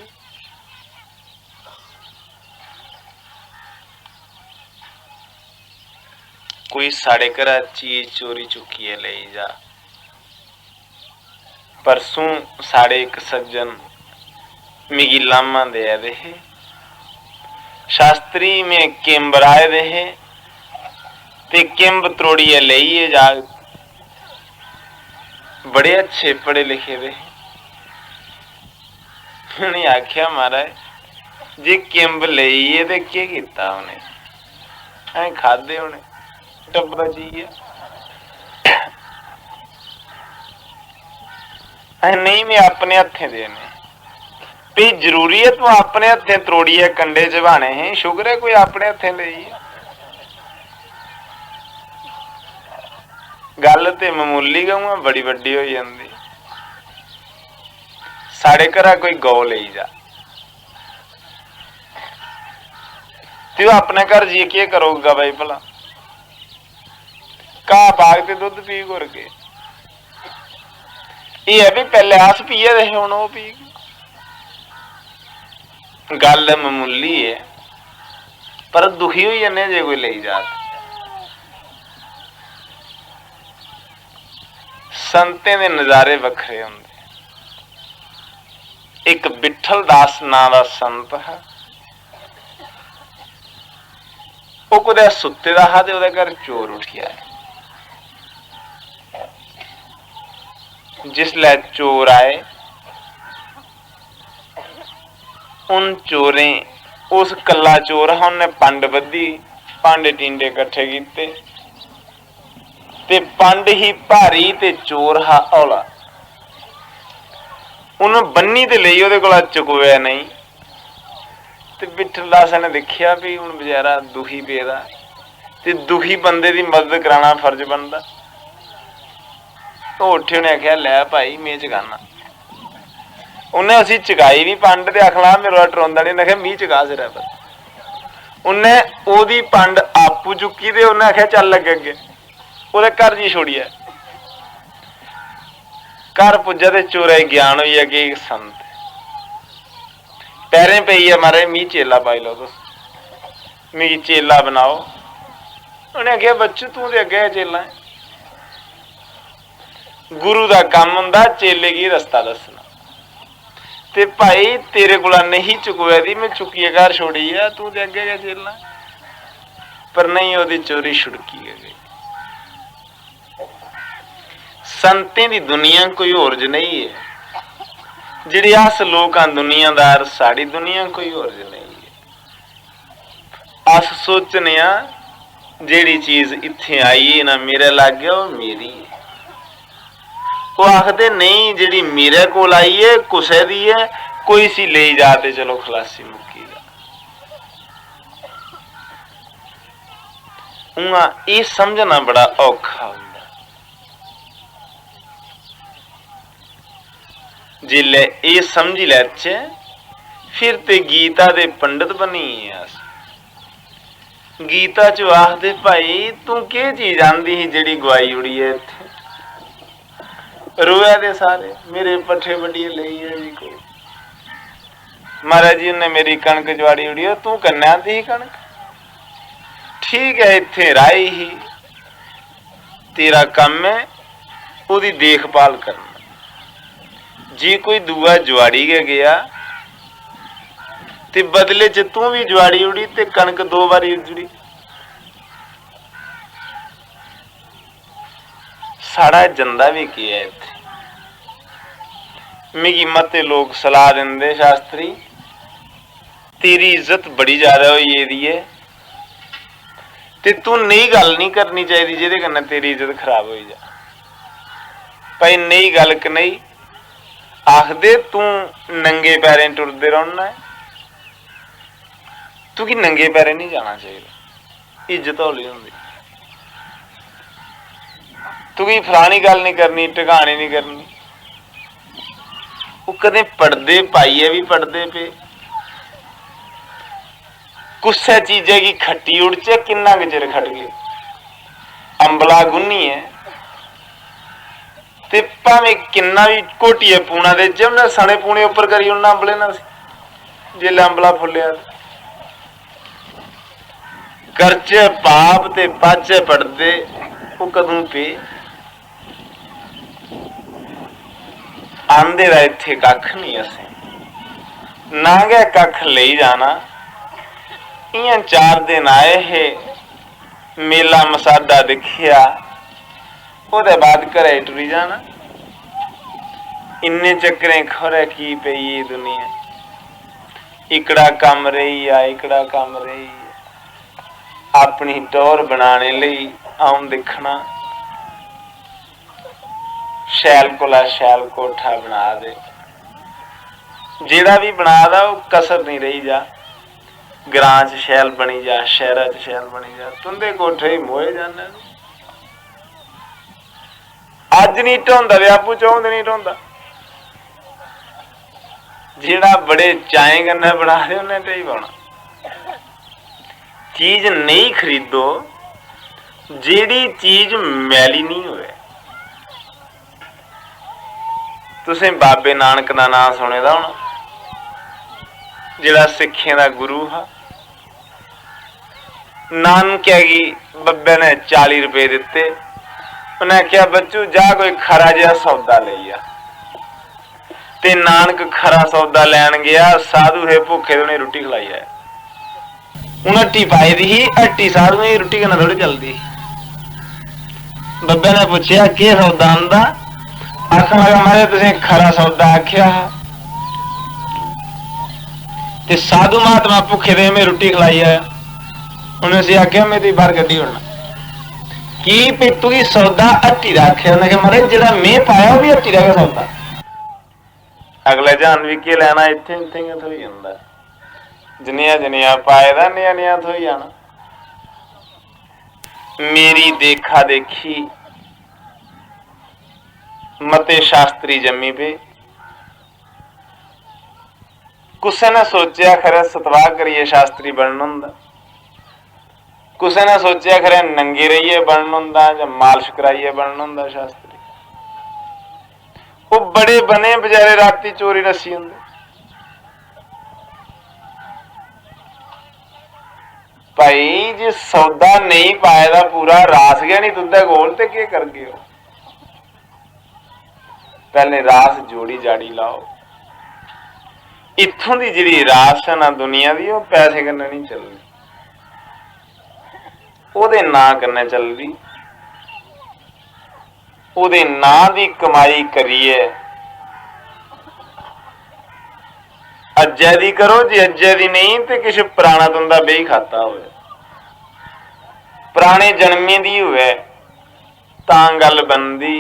कोई साढ़े घर चीज चोरी चुकी है ले जा। परसों साढ़े एक सज्जन मिगी लामा दे दे शास्त्री में किंब राय दे ते किंब त्रोड़िए लेइए जा। बड़े अच्छे पढ़े लिखे दे। उन्हें आख्या महाराज जे किंब लेइए ते क्या कीता उन्हें? ऐ खादे उन्हें टब्बरा जी नहीं, मैं अपने हथे देने भी जरूरी है। तू अपने हथे त्रोड़िए कंडे चबाने हैं, शुक्र है कोई अपने हथे ले। गल तो मामूली कहूँ बड़ी वड्डी हो जाती। साढ़े घर कोई गौ ले जा, तू अपने घर जी के करोगा भाई भला? घा पाग ते दुध पी घुर के। ये है भी पहले आस पिए रहे हुण वो पी। गल मामूली है पर दुखी हो जाने जे कोई ले जा। संतें दे नज़ारे वखरे होंदे। एक बिठल दास नां दा संत है, वो कुदै सुत्ते दा हा ते ओहदे घर चोर उठिया। जिसलै चोर आए उन चोरें उस कला चोर हा उन्हें पंड बद्धी, भांडे टींडे कट्ठे कीते ते पंड ही भारी ते चोर हा हौला। उन्हें बन्नी ते लई ओहदे कोला चुकवेआ नहीं। ते बिठल दास ने देखिया भी हुण बेचारा दुखी पेदा ते दुखी बंदे दी मदद कराना फर्ज बनदा। उठे उन्हें आख्या लै भाई मैं चकाना। उन्हें असी चकाई भी पंड ते आखना मेरा टरोंदा नहीं। आख्या मी चका सिरै पर। उन्हें ओदी पंड आपू चुकी ते उन्हें आख्या चल लगे अगे ओहदे घर जी छोड़िए। घर पुज्जा ते चोरा ज्ञान हो गया कि संत पैरें पई है महाराज मी चेला पाई लो, तुस मिगी चेला बनाओ। उन्हें आख्या बच्चू तू ते अगे चेला है। गुरु दा कम हुंदा चेले गी रस्ता दसना। ते भाई तेरे कोला नहीं चुकवे दी, मैं चुकिए घर छोड़ी है, तू ते अगे गै चेला। पर नहीं, ओदी चोरी छुड़की गई। संतें दी दुनिया कोई होर ज नहीं है। जिहड़ी अस लोग हां दुनियादार, साड़ी दुनिया कोई होर ज नहीं है। अस सोचने जिहड़ी चीज इत्थे आई है ना मेरे लागे वो मेरी है। वो आखदे नहीं जिहड़ी मेरे कोल आई है कुसै दी है, कोई सी ले जाते चलो खलासी मुक्की दा। उआं ये समझना बड़ा औखा हुंदा। जिल्ले ये समझी लैचे फिर ते गीता दे पंडित बनी अस। गीता च आखदे भाई तू के चीज आंदी ही जिहड़ी गवाई उड़ी है इत्थे? रोया दे सारे मेरे पट्ठे बड़ी लई है जी को। महाराज जी ने मेरी कणक जवाड़ी उड़ी है, तू कन्ने आंदी ही कणक? ठीक है इत्थे राई ही, तेरा काम है ओदी देखभाल करना। जी कोई दूआ जवाड़ी के गया ते बदले च तू भी जवाड़ी उड़ी ते कणक दो बारी उजड़ी। साड़ा जंदा भी किया इत्थे। मिगी मते लोग सलाह देंदे शास्त्री तेरी इज्जत बड़ी ज्यादा होई गेदी है ते तू नई गल नहीं करनी चाहिए जिहदे कन्नै तेरी इज्जत खराब हो जा। भाई नई गल क नहीं आखदे तू नंगे पैरें टुरदे रौहना है, तू कि नंगे पैरें नहीं जाना चाहिए, इज्जत हौली होंदी। तू कि फलानी गल नहीं करनी, टिकाने नहीं करनी। वो कदे पढ़ते पाइए भी पढ़ते पे कुछ चीजें की खट्टी उड़चे किन्ना के चिर खट गए अंबला गुन्नी है ते भावें किन्ना भी घोटिए पूना दे जे उन्हें सने पूने उपर करी उन्हें अंबले ना जे अंबला फुलिया करचे पाप ते पाचे पढ़ते वो कदों पे आंदे दा इत्थे कख नहीं असें ना गया कख ले जाना इयां 4 दिन आए है मेला मसादा दिखिया ओदे बाद घरे टुरी जाना इन्ने चक्करें खरे की पई ये दुनिया इकड़ा कम रही आ इकड़ा कम रही अपनी टोर बनाने लई आऊं दिखना शैल कोला शैल कोठा बना दे जेड़ा भी बना दा वो कसर नहीं रही जा ग्रां च शैल बनी जा शहर च शैल बनी जा तुंदे कोठे ही मोए जाने अज नहीं ढोंदा व्यापू चौंद नहीं ढोंदा जेड़ा बड़े चाएं कन्नै बना दे उन्हें ढेई पाना चीज नहीं खरीदो जेड़ी चीज मैली नहीं होवे तुसें बाबे नानक दा नाम सुने दा होना जेड़ा सिक्खें दा गुरु हा नानक की बब्बे ने 40 रुपए दिते उन्हें आख्या बच्चू जा कोई खरा जिहा सौदा ले आ ते नानक खरा सौदा लैन गया साधु है भुखे उन्हें रोटी खलाई है उन्हें हट्टी पाई दी ही हट्टी साधुएं की रोटी कन्नै थोड़ी चलदी बब्बे ने पूछया के सौदा आंदा आखन लगा मारे तुसें खरा सौदा आख्या ते साधु महात्मा भुखे दे में रोटी खलाई है उन्हें से आख्या मेरी बाहर कड्डी उड़ना की पिट्टू की सौदा हट्टी दा आख्या उन्हें कहा मारे जेड़ा मैं पाया वो भी हट्टी दा सौदा अगले जान भी के लेना इत्थे इत्थे गै थोई जंदा जनिया जनिया पाए दा निया निया थोई जाना मेरी देखा देखी मते शास्त्री जम्मी पे कुसे ने सोचा खरे सतवाह करिए शास्त्री बनना हुंदा कुसे ने सोचा खरे नंगे रहिए बनना हुंदा जां मालिश कराइए बनना हुंदा शास्त्री वो बड़े बने बेचारे राती चोरी रसी हुंदे भाई जे सौदा नहीं पाए दा पूरा रास गया नहीं तुंदे कोल ते के करगे हो पहले रास जोड़ी जाड़ी लाओ इत्थों दी जिहड़ी रास है ना दुनिया दी वो पैसे कन्नै नहीं चलनी ओदे नां कन्नै चलदी ओदे नां दी कमाई करिए अज्जै दी करो जे अज्जै दी नहीं तो किश पुराना तुंदा बेही खाता होवे पुराने जन्मे दी होवे तां गल बनदी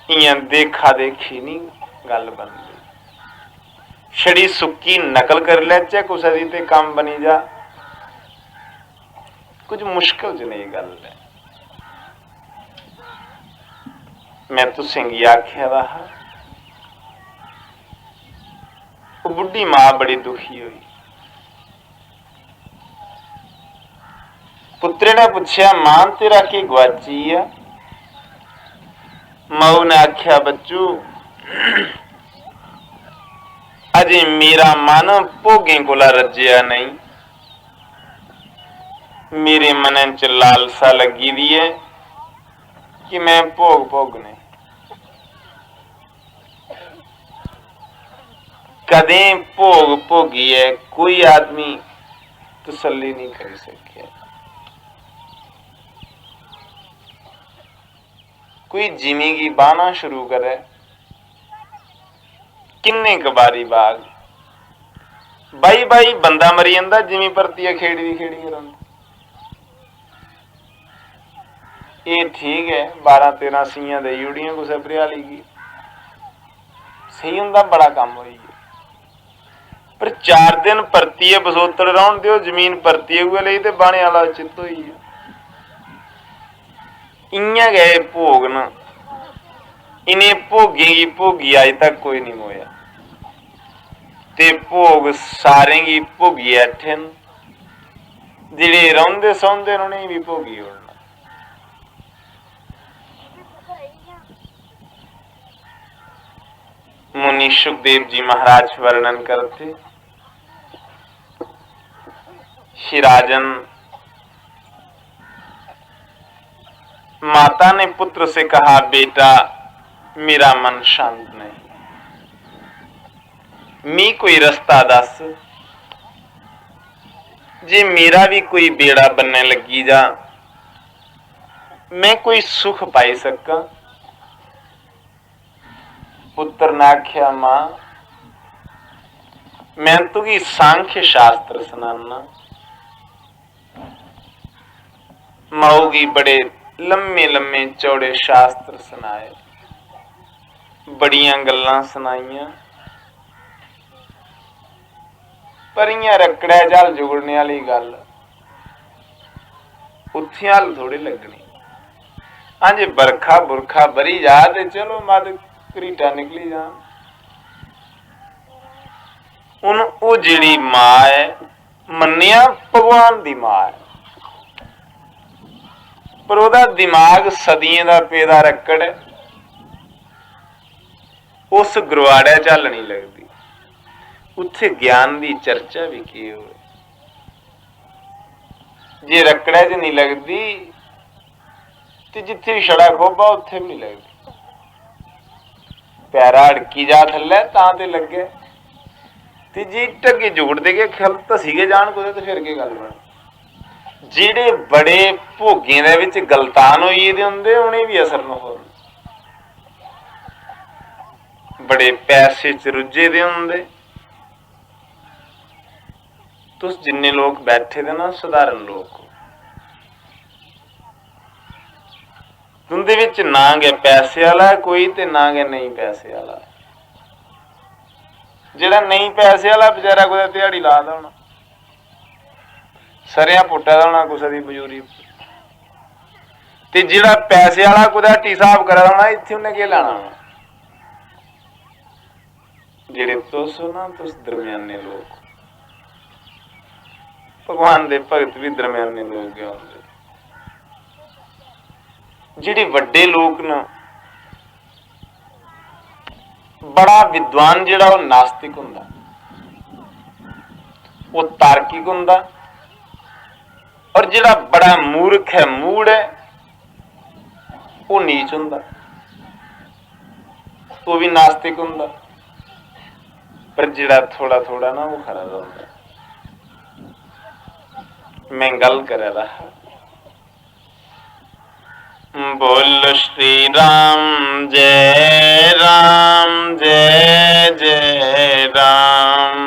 इयां देखा देखी नहीं गल बनदी छड़ी सुक्की नकल कर लैचे कुसै दी ते काम बनी जा कुछ मुश्किल च नहीं गल है मैं तुसें गी आख्या दा हा वो बुढ़ी मां बड़ी दुखी हुई पुत्रे ने पूछया मां तेरा की गवाची है माऊ ने आख्या बच्चू अजे मेरा मन भोगें कोला रज्जिया नहीं मेरे मन च लालसा लगी दी है कि मैं भोग भोगने कदे भोग भोगिए कोई आदमी तसल्ली नहीं कर सके कोई जिमी की बाना शुरू करे किन्ने कबारी बाग बाई बाई बंदा मरी जाता जिमी परती है खेड़ी दी खेड़ी करा ये ठीक है 12-13 सीयां दे जुड़ियां कुछ भरियाली की सही होंदा बड़ा काम होई पर 4 दिन परतिए बसोतड़ रौन दियो जमीन परतिए हुए ले ते बाणे वाला चित्त होई इयां गए भोग न इन्हें भोगेगी भोगी अज तक कोई नहीं मोया ते भोग सारे की भोगी ऐठे जिहड़े रौंदे सौंदे उन्हें भी भोगी होना। मुनि सुखदेव जी महाराज वर्णन करते, श्री राजन, माता ने पुत्र से कहा, बेटा मेरा मन शांत नहीं, मी कोई रास्ता दस, जे मेरा भी कोई बेड़ा बनने लगी जा, मैं कोई सुख पाई सका। पुत्र ने आख्या, मां मैं तुगी सांख्य शास्त्र सुनाना। माऊगी बड़े लम्मे लम्मे चौड़े शास्त्र सुनाए, बड़ियां गल्लां सुनाइयां, पर इयां रकड़ा जल जुगड़ने वाली गल उत्थे हल थोड़ी लगनी। हाँ जे बरखा बुरखा बरी जा ते चलो मद घरीटा निकली जान। हुण ओ जिहड़ी मां है, मन्निया भगवान दी मां है, पर ओदा दिमाग सदियें दा पेदा रक्कड़ है, उस गरवाड़े झल नहीं लगदी। उत्थे ज्ञान दी चर्चा भी की होवे, जे रकड़े च नहीं लगदी ते जिथे भी छड़ा खोबा उत्थे भी नहीं लगदी। पैरा अड़की जा थल्ले तां ते लगे, ते जे ढगे जुगड़ दे के खल धसी के जान कुदै ते फिर के गल बन। जेड़े बड़े भोगें दे विच गलतान होई दे हुंदे उनें भी असर न हो। बड़े पैसे च रुझे दे हुंदे, तुस जिन्ने लोग बैठे दे ना सधारण लोग, तुंदे विच ना गै पैसे वाला कोई ते ना गै नहीं पैसे वाला। जेड़ा नहीं पैसे वाला बेचारा कुदै ध्याड़ी ला दा होना, सरिया पुट्टा दा होना कुसै दी मजूरी, ते जेड़ा पैसे वाला कुदै हट्टी साहब करा दा होना, इत्थे उन्नै केह् लैना होना। जेड़े तुस हो ना, तुस दरम्याने लोग, भगवान दे भगत भी दरम्याने लोग गै होंदे। जेड़े वड्डे लोग न, बड़ा विद्वान जेड़ा वो नास्तिक हुंदा, वो तार्किक हुंदा, और जेड़ा बड़ा मूर्ख है मूड़ है वो नीच हुंदा, वो भी नास्तिक हुंदा। पर जेड़ा थोड़ा थोड़ा ना वो खरा हुंदा। मैं गल करा रहा, बोल श्री राम जय राम जय जय राम।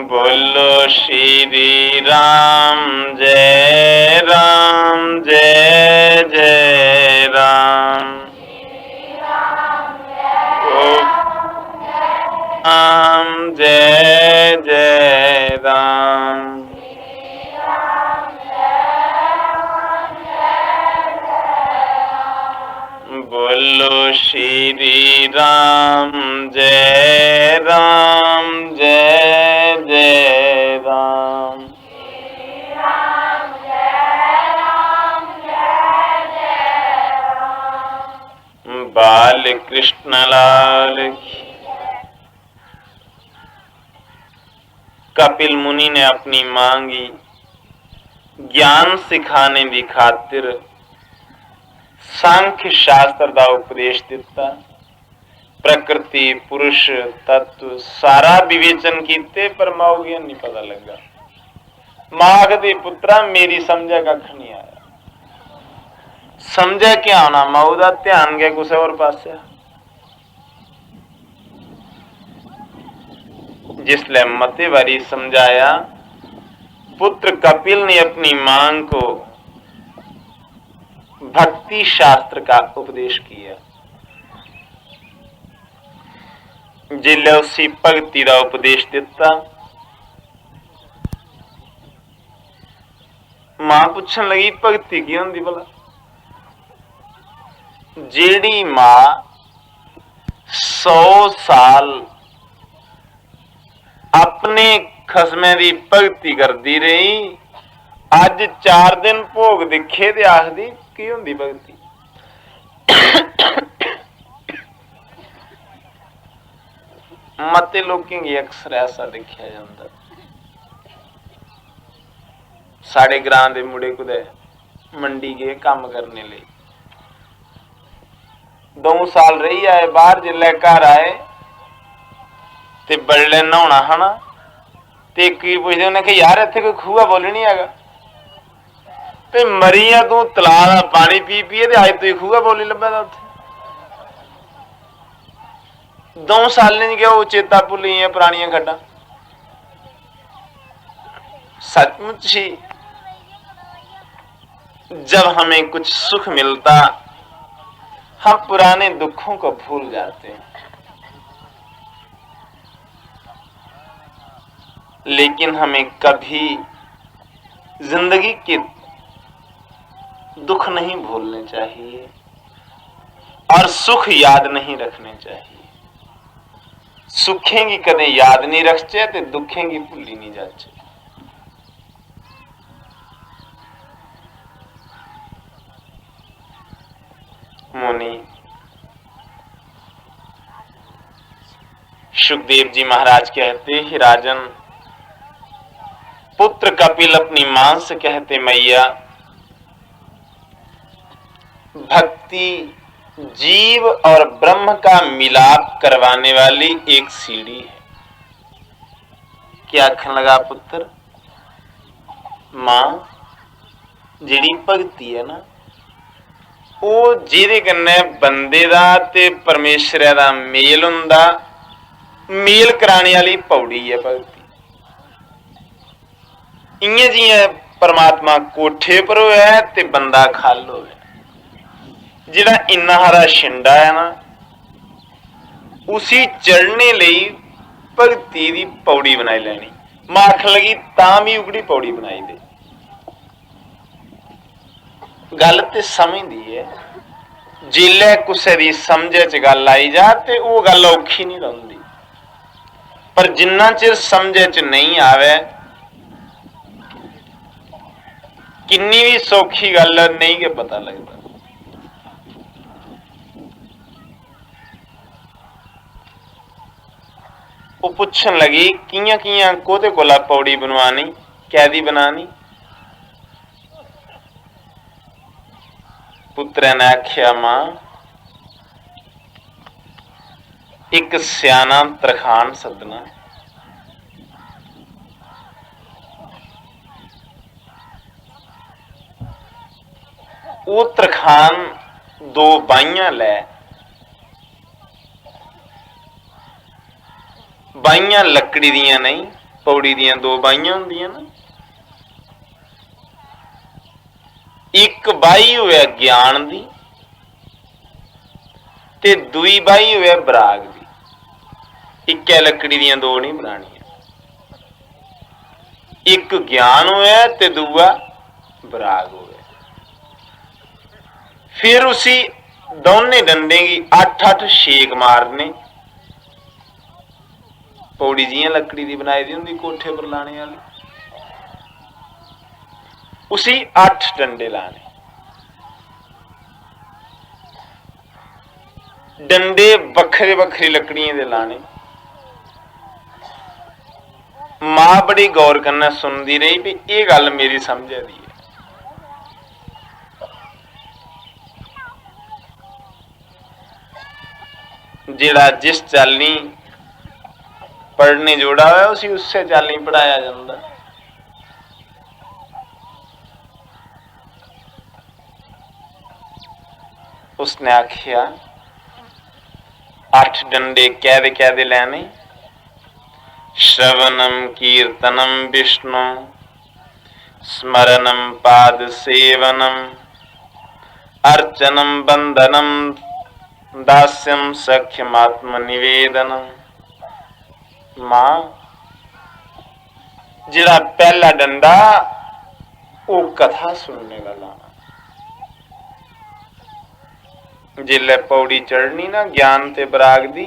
बोलो श्री राम जय राम जय जय राम। राम जय जय राम। बोलो श्री राम जय राम जय जय राम। बाल कृष्ण लाल की। कपिल मुनि ने अपनी मांगी ज्ञान सिखाने की खातिर सांख्य शास्त्र का उपदेश दिता। प्रकृति पुरुष तत्व सारा विवेचन किते, पर माऊ गी नहीं पता लगा। मां दे पुत्रा मेरी समझा कख नहीं आया। समझे क्या होना, माऊ का ध्यान गया कुछ और पासे। जिसले मते बारी समझाया, पुत्र कपिल ने अपनी मांग को भक्ति शास्त्र का उपदेश किया। जिले उसी भक्ति का उपदेश दिता, मां पुछन लगी भगती की होंदी भला? जेड़ी मां 100 साल अपने खसमे की भगती करती रही, अज 4 दिन भोग दिखे ते आखदी की होंदी भगती? मते लोगों की अक्सर ऐसा देखा जाता। साढ़े ग्रां दे मुड़े कुदे मंडी गए काम करने लिए, 2 साल रही आए, बाहर जिले घर आए ते बड़ले नहाना है ना, ते की पुछदे उन्हें कि यार इत्थे कोई खूह बोली नहीं हैगा, ते मरिया तू तलाऽ दा पानी पी पीए ते अज तुई खूह बोली लब्भे दा उत्थे। 2 सालें च गया वो चेता भुल्ली गईयां पुरानियां खड्डां। सचमुच ही जब हमें कुछ सुख मिलता हम पुराने दुखों को भूल जाते हैं, लेकिन हमें कभी जिंदगी के दुख नहीं भूलने चाहिए और सुख याद नहीं रखने चाहिए। सुखें की कदे याद नहीं रखचे ते दुखें की भूली नहीं जाचे। मुनि सुखदेव जी महाराज कहते ही राजन, पुत्र कपिल अपनी मां से कहते मैया, भक्ति जीव और ब्रह्म का मिलाप करवाने वाली एक सीढ़ी है। क्या आखन लगा पुत्र? मां जिहड़ी भगती है ना, वो जिहदे कन्नै बंदे दा ते परमेश्वरै दा मेल हुंदा, मेल कराने वाली पौड़ी है भगती। इयां जियां परमात्मा कोठे पर होया ते बंदा खल होया, जिहड़ा इन्ना हारा छिंडा है ना, उसी चढ़ने लई भगती दी पौड़ी बनाई लैनी। मां आखन लगी तां भी उगड़ी पौड़ी बनाई दे। गल ते समझदी है, जिल्ले कुसै दी समझे च गल आई जा ते वो गल औखी नहीं रहिंदी, पर जिन्ना चिर समझे च नहीं आवे, किन्नी भी सौखी गल नहीं के पता लगता। वो पुछन लगी कियां कियां कोदे कोला पौड़ी बनवानी, कैदी बनानी? पुत्रै ने आख्या मां, एक सियाना तरखान सदना, वो तरखान 2 बाहियां लै, बाहियां लकड़ी दियां नहीं, पौड़ी दियां 2 बाहियां हुंदियां ना, एक बाही होवे ज्ञान दी ते दूई बाही होवे बराग दी। इक्कै लकड़ी दियां 2 नहीं बनानियां, एक ज्ञान होवे ते दूआ बराग होवे। फिर उसी दोने डंडे की 8-8 शेक मारने। पौड़ी जियां लकड़ी दी बनाई दी हुंदी कोठे पर लाने वाली, उसी 8 डंडे लाने। डंडे बखरे बखरी लकड़ियां दे लाने। मां बड़ी गौर कन्नै सुनदी रही भी ये गल मेरी समझ दी है। जेड़ा जिस चाली पढ़ने जोड़ा है उसी उससे चाली पढ़ाया जाता। उसने आखिया 8 डंडे कैदे कैदे लैने? श्रवणम कीर्तनम विष्णु, स्मरणम पाद सेवनम, अर्चनम बंधनम, दास्यम सख्यमात्म निवेदनम। मां जिहड़ा पहला डंडा वो कथा सुनने वाला जिले पौड़ी चढ़नी ना ज्ञान ते बराग दी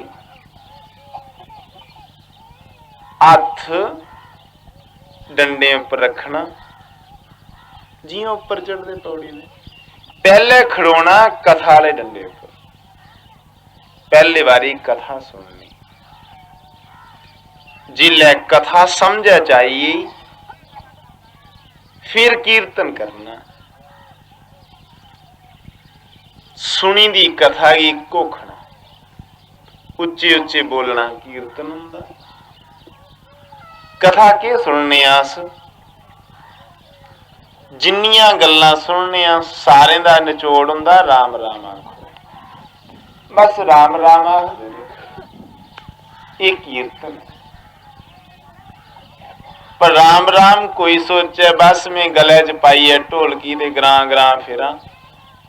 हथ डंडे उपर रखना जियां उपर चढ़ते पौड़ी ने पहले खड़ोना कथा वाले डंडे उपर पहली बारी कथा सुननी जिले कथा समझ चाहिए फिर कीर्तन करना सुनी दी कथा की कोखना उच्चे उच्चे बोलना कीर्तन हुंदा कथा के सुनने आस जिन्नियां गल्लां सुनने आ सारे दा निचोड़ हुंदा राम राम आखो बस राम राम आखदे ये कीर्तन पर राम राम कोई सोचे बस में गले च पाइए ढोलकी ते ग्रां ग्रां फिरा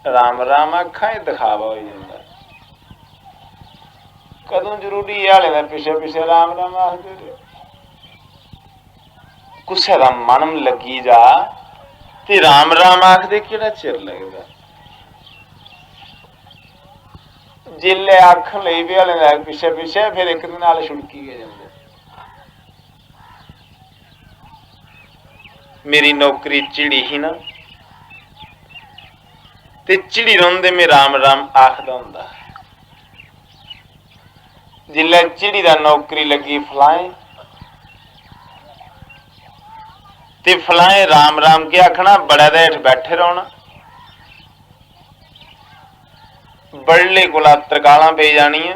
राम राम आखा दिखावा हो जाता कदों जरूरी हाले का पिछे पिछे राम राम आखते रहे कुछ का मन लगी जा ते राम राम आखदे केड़ा चिर लगदा जिले आखन लई भी हाले का पिछे पिछे फिर एक दिन नाल छुड़की गए जाते मेरी नौकरी चिड़ी ही ना ते चिड़ी रोंदे में राम राम आखदा हुंदा जिल्ले चिड़ी दा नौकरी लगी फलाए ते फलाए राम राम के आखना बड़े दे हेठ बैठे रहोना बड़ले कोला तरकालां पे जानियां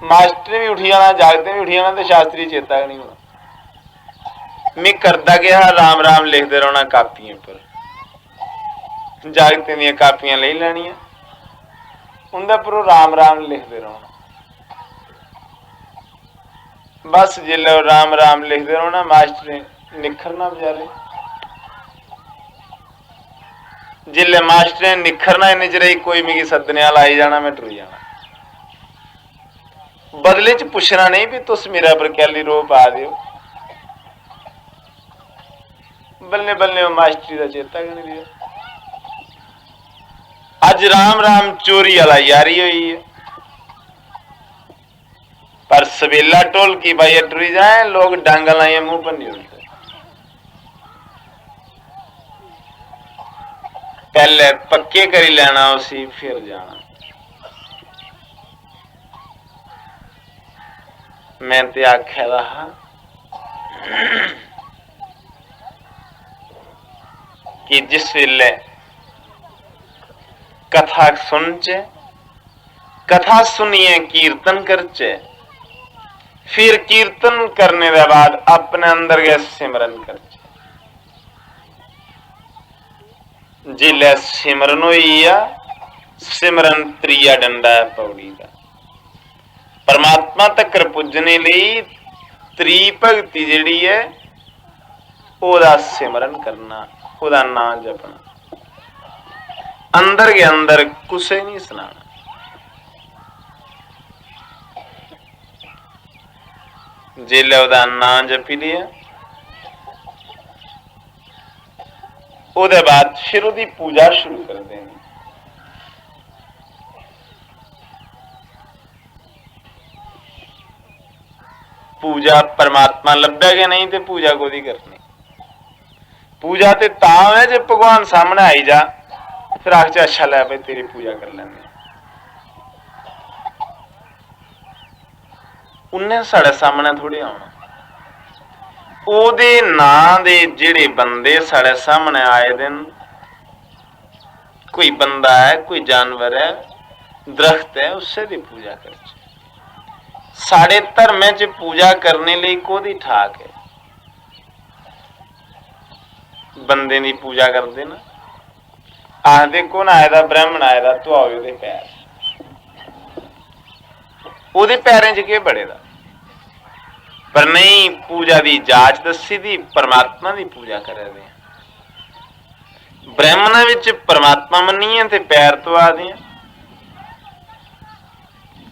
मास्टर भी उठी जाना जागते भी उठी जाना ते शास्त्री चेता नहीं होना मैं करदा गया राम राम लिखते रहना कापियां पर जागते दियां कापियां ले लैनियां उनके पर राम राम लिखते रहना बस जिले राम राम लिखते रहना मास्टर निखरना बेचारे जिले मास्टर निखरना इन्ने चिर कोई मिगी सदने वाला आई जाना मैं टुर जाना बदले च पुछना नहीं भी तुस मेरा पर कैली रो पा दियो बल्ले बल्ले मास्टरी का चेता गै नहीं दिया अज राम राम चोरी वाला यारी हुई है पर सवेला ढोलकी पाइए टुरी जाए लोग डांगा लाइए मुंह पर नहीं उठते पहले पक्के करी लेना उसी फिर जाना मैं ते आख्या रहा कि जिस वेले कथा सुनचे कथा सुनिए कीर्तन करचे फिर कीर्तन करने के बाद अपने अंदर के सिमरन करचे जिले सिमरन हुई सिमरन त्रिया डंडा है पौड़ी का परमात्मा तक पुजने लिए त्री भगती जिहड़ी है ओदा सिमरन करना ओदा नाम जपना अंदर के अंदर कुछ नहीं सुनाना जिले ओदा नाम जपी लिया ओदे बाद फिर ओदी पूजा शुरू कर देनी पूजा परमात्मा लभेगा नहीं तो पूजा कोदी करनी पूजा ते तां है जे भगवान सामने आई जा फिर आख अच्छा लै भाई तेरी पूजा कर लेंगे उन्हें साढ़े सामने थोड़ी आना ओदे नां दे जिहड़े बंदे साढ़े सामने आए दिन कोई बंदा है कोई जानवर है दरख्त है उससे भी पूजा कर साढ़े धर्म च पूजा करने लिए कोदी ठाक है बंदे की पूजा करते ना आखते कौन आए दा ब्राह्मण आए दा तो आओ ओदे पैर ओदे पैरें च के बड़े दा पर नहीं पूजा की जाच दसी दी परमात्मा की पूजा करे दे ब्राह्मणों विच परमात्मा मन्नीए ते पैर तो आ दे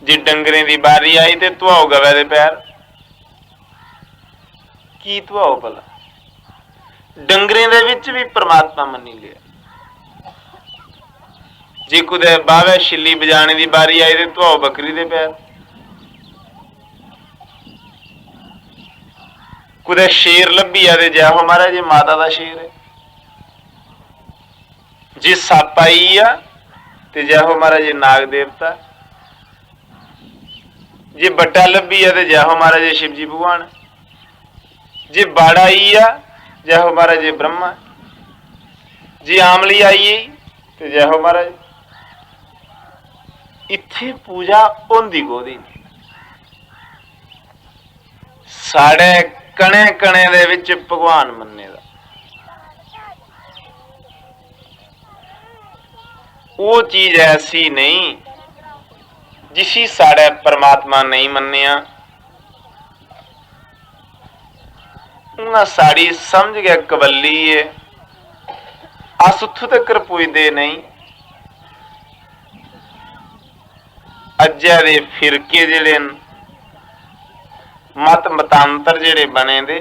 जे डंगरे की बारी आई तो धुआओ गवे दे पैर की धुआओ भला ਡੰਗਰੇ ਦੇ ਵਿੱਚ ਵੀ ਪ੍ਰਮਾਤਮਾ ਮੰਨੀ ਲਿਆ। ਜੇ ਕੁਦੇ ਬਾਵੇ ਛਿੱਲੀ ਵਜਾਣੇ ਦੀ ਬਾਰੀ ਆਈ ਤੇ ਧੋ ਬੱਕਰੀ ਦੇ ਪੈਰ, ਕੁਦੇ ਸ਼ੇਰ ਲੱਭੀ ਆ ਤੇ ਜੈ ਹੋ ਮਹਾਰਾਜ ਜੀ ਮਾਤਾ ਦਾ ਸ਼ੇਰ ਹੈ। ਜੇ ਸੱਪ ਆਈ ਆ ਤੇ ਜੈ ਹੋ ਮਹਾਰਾਜ ਜੀ ਨਾਗ ਦੇਵਤਾ, ਜੇ ਬੱਟਾ ਲੱਭੀ ਆ ਤੇ ਜੈ ਹੋ ਮਹਾਰਾਜ ਜੀ ਸ਼ਿਵਜੀ ਭਗਵਾਨ, ਜੇ ਬਾੜ ਆਈ ਆ ਜੈ ਹੋ ਮਹਾਰਾਜ ਜੀ ਬ੍ਰਹਮਾ, ਜੇ ਆਮਲੀ ਆਈ ਤੇ ਜੈ ਹੋ ਮਹਾਰਾਜ। ਇੱਥੇ ਪੂਜਾ ਹੁੰਦੀ ਕੋਦੀ ਸਾਡੇ ਕਣੇ ਕਣੇ ਦੇ ਵਿੱਚ ਭਗਵਾਨ ਮੰਨੇ ਦਾ। ਉਹ ਚੀਜ਼ ਐਸੀ ਨਹੀਂ ਜਿਸੀ ਸਾਡਾ परमात्मा नहीं मन्निया। उन्हें साड़ी समझ गया कबली है, अस उथों तक पुजदे नहीं। अज्जा दे फिरके जिहड़े मत मतांतर जिहड़े बने दे,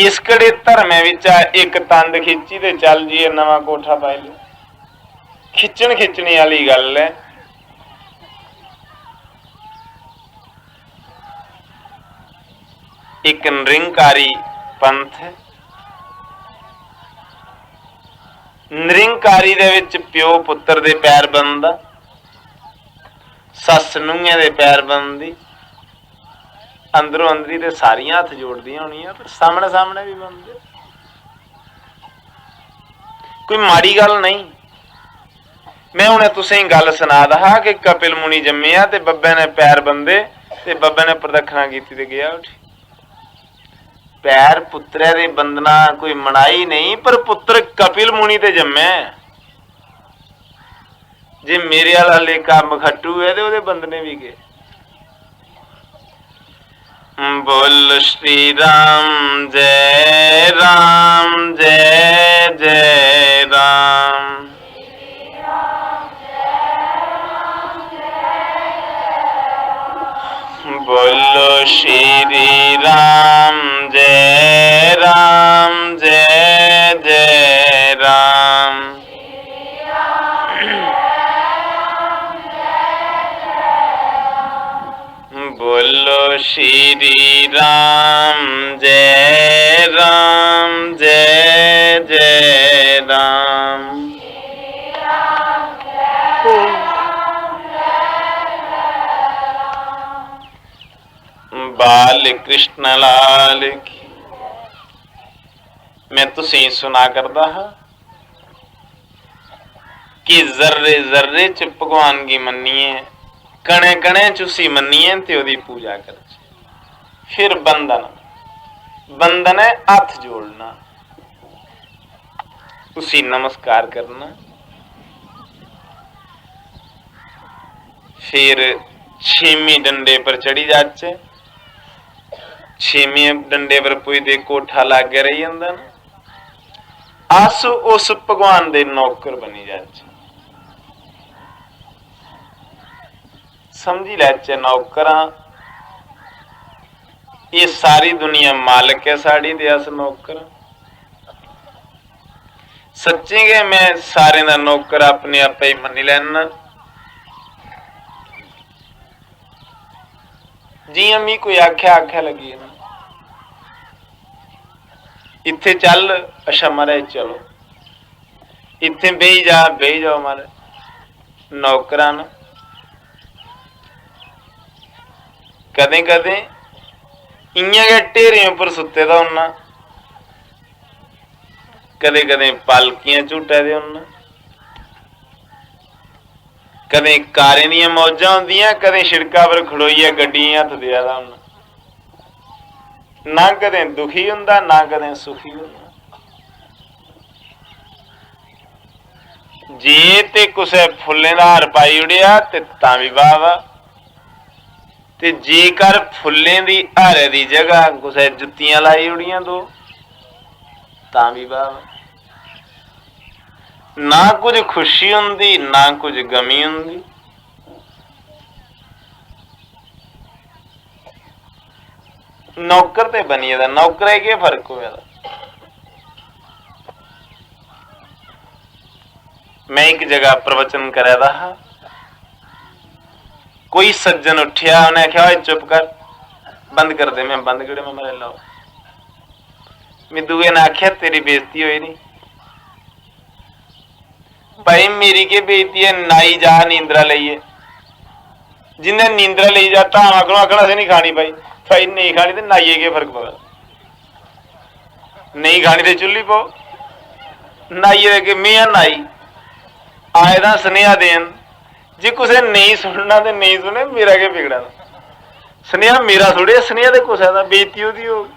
इस कड़े धर्में विच एक तंद खिंची ते चल जी नवां कोठा पाई लो, खिचण खिचणी वाली गल है। एक निरंकारी पंथ है। निरंकारी दे विच प्यो पुत्र दे पैर बनदा, सस नूंहे दे पैर बनदी, अंदरों अंदरी ते सारियां हथ जोड़दियां होणियां, पर सामने सामने भी बनदे। कोई माड़ी गल नहीं। मैं हुणे तुसें गल सुना दहा कि कपिल मुनि जम्मिया ते बब्बे ने पैर बंदे ते बब्बे ने प्रदक्षिणा कीती ते गया उठी। पैर पुत्रे दे बंदना कोई मनाई नहीं, पर पुत्र कपिल मुनि ते जम्मे। जे मेरे वाला हले कम खट्टू है तो बंदने भी गए। बोल श्री राम जय राम जय जय राम। बोलो श्री राम जय राम जय जय राम। बोलो श्री राम जय राम जय जय राम। बाल कृष्ण लाल की। मैं तुसी सुना करदा हा कि जर्रे जर्रे च भगवान की मन्निए, कणे कणे चुसी मन्निए ते ओदी पूजा कर। फिर बंधन, बंधन है हथ जोड़ना, उसी नमस्कार करना। फिर छेवीं डंडे पर चढ़ी जाचे, छेवीं डंडे पर पुजदे कोठा लागे रही जांदा ना। अस उस भगवान दे नौकर बनी जाचे। समझी लैचे नौकरां, ये सारी दुनिया मालिक है साड़ी ते अस नौकर। सच्ची गै मैं सारे दा नौकर अपने आपे ही मनी लैना। जियां मी कोई आख्या आख्या लगी ना, इत्थे चल, अच्छा महाराज चलो, इत्थे बेही जाओ महाराज। नौकरां ना कदें कदें इयां गै ढेरें उपर सुत्ते दा होना, कदें कदें पालकियां झूटे दे होना, कदें कारें दियां मौजां होंदियां, कदें शिड़का पर खड़ोइया गड्डियां हत्थ देआ दा होना। ना कदें दुखी हुंदा ना कदें सुखी हुंदा। जे ते कुसै फुल्लें दा हार पाई उड़िया ते तां भी वाह वाह, ते जेकर फुल्लें दी हारे दी जगह कुसै जुत्तियां लाई उड़ियां दो तां भी वाह वाह। ना कुछ खुशी हुंदी ना कुछ गमी हुंदी। नौकर ते बनिए दा, नौकरे केह् फर्क होया दा? मैं एक जगह प्रवचन करा रहा, कोई सज्जन उठिया, उन्हें आख्या चुप कर, बंद कर दे। मैं बंद करे, मैं मरे लो। मैं दूए ने आख्या तेरी बेइज्जती हुई नहीं। भाई मेरी के बेइज्जती है, नाई जा नींद्रा लईए। जिन्हें नींद्रा ले जाता आंकड़ों आंकड़ा से नहीं खानी भाई, भाई नहीं खानी तो नाइए के फर्क पड़ा, नहीं खानी तो चुल्ली पो नाइए के मियां नाई आए ना स्नेहा देन, जी कुछ नहीं सुनना तो नहीं सुने, मेरा के बिगड़ा स्नेहा मेरा थोड़े स्नेहा तो कुछ है बेइज्जती होती हो।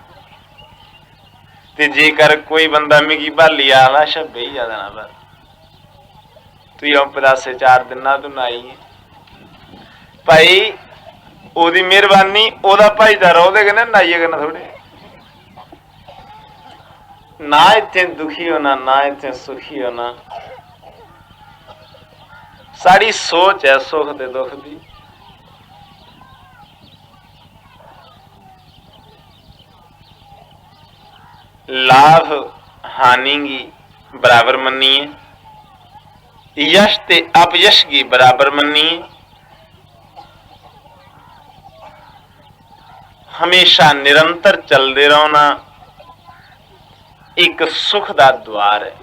जेकर कोई बंदा मिगी भाली आला शब्द ही ज्यादा ना बस तू यू पचास से 4 दिन ना तू नाई है भाई, ओदी मेहरबानी, ओदा भाईचारा ओदे कन्नै नाइये कन्नै थोड़े। ना इत्थे दुखी होना, ना इत्थे सुखी होना, साड़ी सोच है सुख ते दुख दी। लाभ हानि की बराबर मन्निए, यश ते अपयश की बराबर मन्निए। हमेशा निरंतर चलते रहो ना, एक सुख दा द्वार है।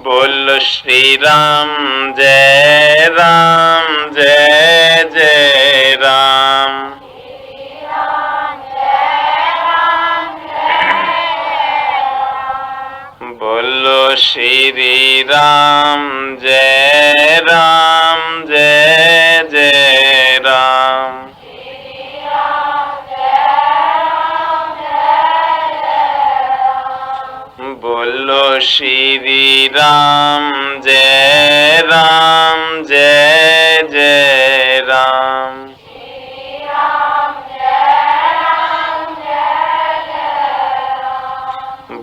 बोल श्री राम जय राम, जय जय राम। बोलो श्री राम जय राम, जय जय राम। बोलो श्री राम जय राम, जय जय राम।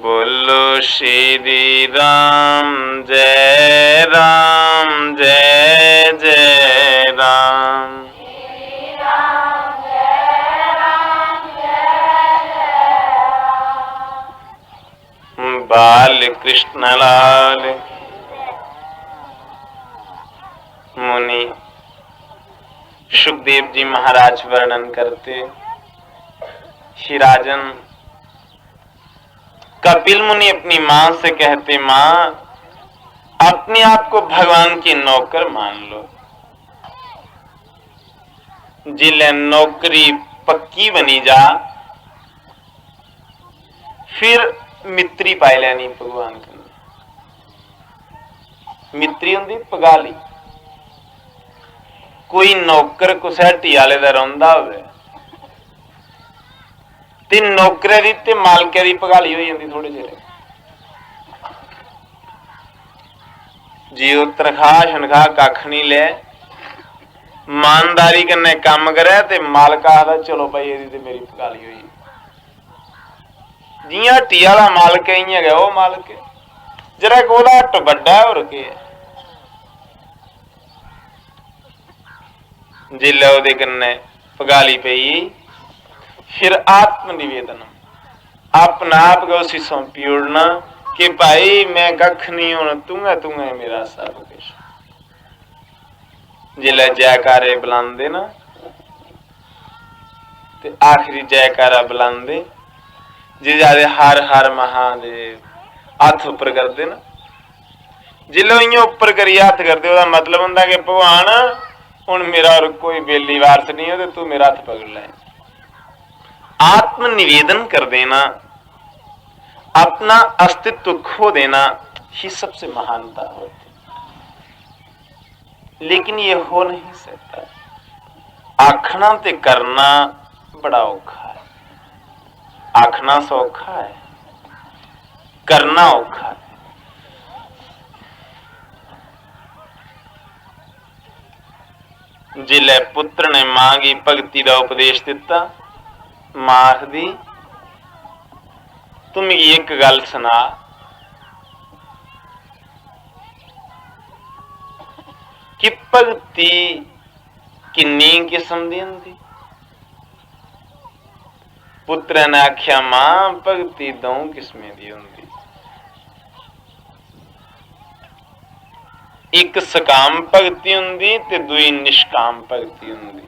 बोलो श्री राम जय राम, जय जय राम। बाल कृष्ण लाल मुनि सुखदेव जी महाराज वर्णन करते, श्री राजन कपिल मुनि अपनी मां से कहते, मां अपने आप को भगवान की नौकर मान लो, जिले नौकरी पक्की बनी जा, फिर मित्री पाई लैनी भगवान कन्नै। मित्री होंदी पगाली, कोई नौकर कुसै हट्टी आले दा रौंदा होवे ते नौकरे दी ते मालके दी पगाली हो जाती थोड़े चिर जी। वो तनखाह शनखाह कख नहीं ले, ईमानदारी कन्नै काम करे ते मालक आखदा चलो भाई एदी ते मेरी पगाली होई। जियां हट्टी आला मालक है इयां गै ओह मालक है, जरा ओहदा हट्ट बड्डा है और केह् है। जिल्लै ओहदे कन्नै पगाली पेई, फिर आत्म निवेदन, अपना आप गै उसी सौंपी ओड़ना कि भाई मैं कख नहीं, हूं तू है मेरा सब कुछ। जिल्लै जयकारे बुलांदे ना ते आखिरी जयकारा बुलांदे, जे जादे हर हर महादेव हत्थ उपर करदे ना, जिल्लै इयां उपर करियै हत्थ करदे ओहदा मतलब हुंदा कि भगवान हुण मेरा और कोई बेली वारस नहीं है, तू मेरा हत्थ पकड़ लै। आत्म निवेदन कर देना, अपना अस्तित्व खो देना ही सबसे महानता होती, लेकिन ये हो नहीं सकता। आखना ते करना बड़ा औखा है। आखना सौखा है, करना औखा है। जिले पुत्र ने मां की भगती का उपदेश दिता, मां आखदी तू मिगी एक गल सुना, कि भगती किन्नी किस्म दी हुंदी। पुत्र ने आख्या मां भगती 2 किस्में दी हुंदी, एक सकाम भगती हुंदी ते दूई निष्काम भगती हुंदी।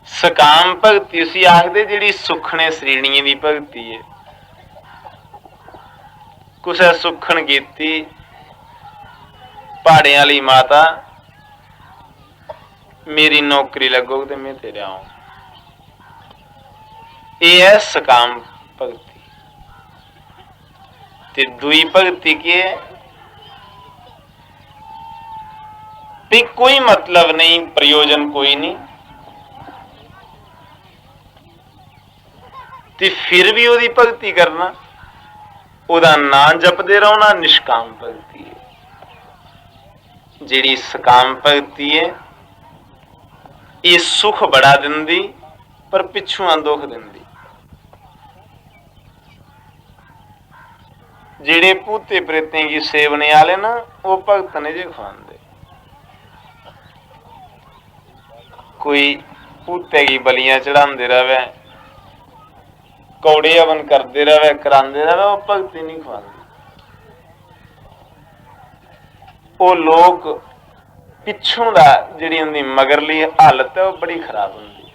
सकाम भगती उसी आखदे जिहड़ी सुखने सरीणिए दी भगती है। कुसै सुखन कीती पहाड़े वाली माता मेरी नौकरी लगोग ते मैं तेरे आऊं, यह है सकाम भगती। ते दुई भगती की है भी कोई मतलब नहीं, प्रयोजन कोई नहीं, ते फिर भी ओदी भगती करना, ओदा नाम जपदे रहना, निष्काम भगती है। जिहड़ी सकाम भगती है ये सुख बड़ा दिंदी पर पिछुआ दुख दिंदी। जिहड़े भूते प्रेतें की सेवने वाले ना वो भगत ने जे खांदे। कोई भूते की बलियां चढ़ाते रहे, कौड़े हवन करते रहे, करांदे रहे, वो भगती नहीं खांदे। वो लोग पिछों दा जिहड़ी उनकी मगरली हालत है वो बड़ी खराब होंदी।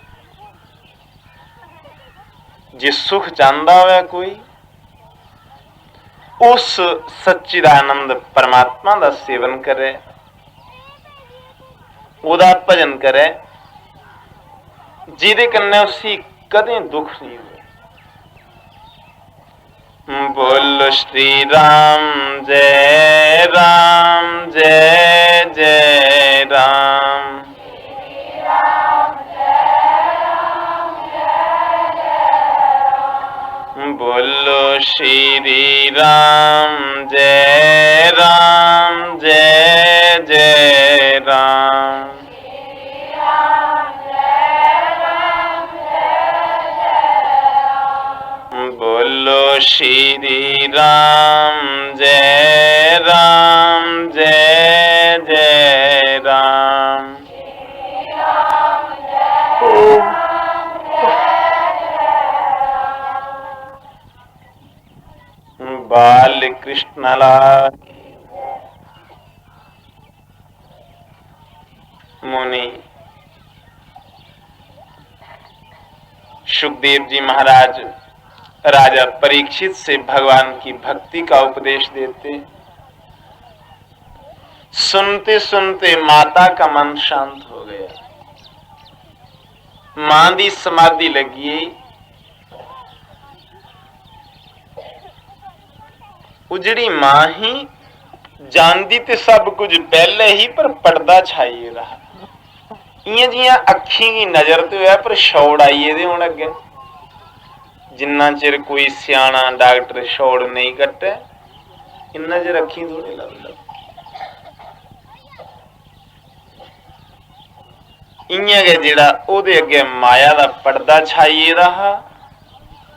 जे सुख चाहता होया कोई उस सच्चिदानंद परमात्मा का सेवन करे, उदा भजन करे, जिहदे कन्नै उसी कदें दुख नहीं हुए। बोलो श्री राम जय राम जय जय राम। बोलो श्री राम जय जय राम। बोलो श्री राम जय जय राम। बाल कृष्ण लाल मुनि सुखदेव जी महाराज राजा परीक्षित से भगवान की भक्ति का उपदेश देते। सुनते सुनते माता का मन शांत हो गया। मां दी समाधि लगी। उजड़ी मां ही जानती ते सब कुछ पहले ही, पर पर्दा छाइए रहा। इं जियां अखी की नजर तो है पर छौड़ आइए दे हुण अगे। जिन्ना चिर कोई सियाणा डॉक्टर छौड़ नहीं कट्टे इन्ना चिर अखी थोड़ी लगदा। इयां गै जिहड़ा ओदे अगे माया दा पर्दा छाइए रहा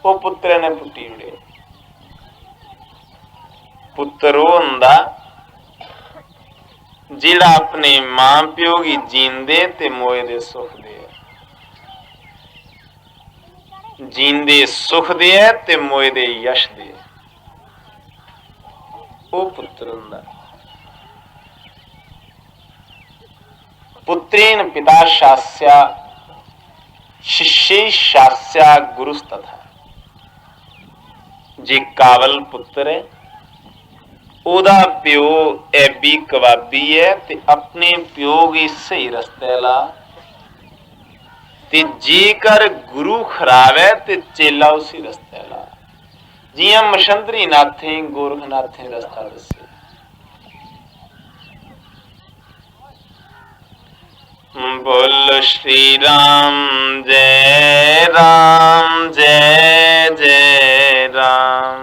वो पुत्रे ने पुट्टी उड़े। पुत्र वो हुंदा जिहड़ा अपने मां प्यो की जींदे ते मोए दे सुख दे। जींदे सुख दे ते मोए दे यश दे, वो पुत्र हुंदा। पुत्रेण पिता शास्या शिष्य शास्या गुरुस्तथा। जे कावल पुत्र है ओदा प्यो ऐबी कबाबी है ते अपने प्यो की सही रस्ते ला। ते जेकर गुरु खराब है ते चेला उसी रस्ते ला। जियां मशंदरी नाथे गोरखनाथे रस्ता दसे। बोल श्री राम जय जय राम।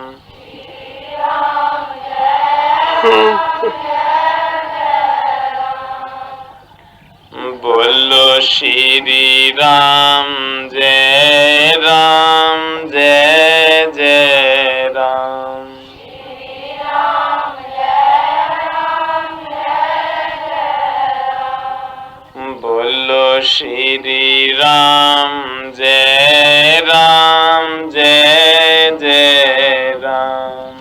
बोलो श्री राम जय जय राम। बोलो श्री राम जय जय राम।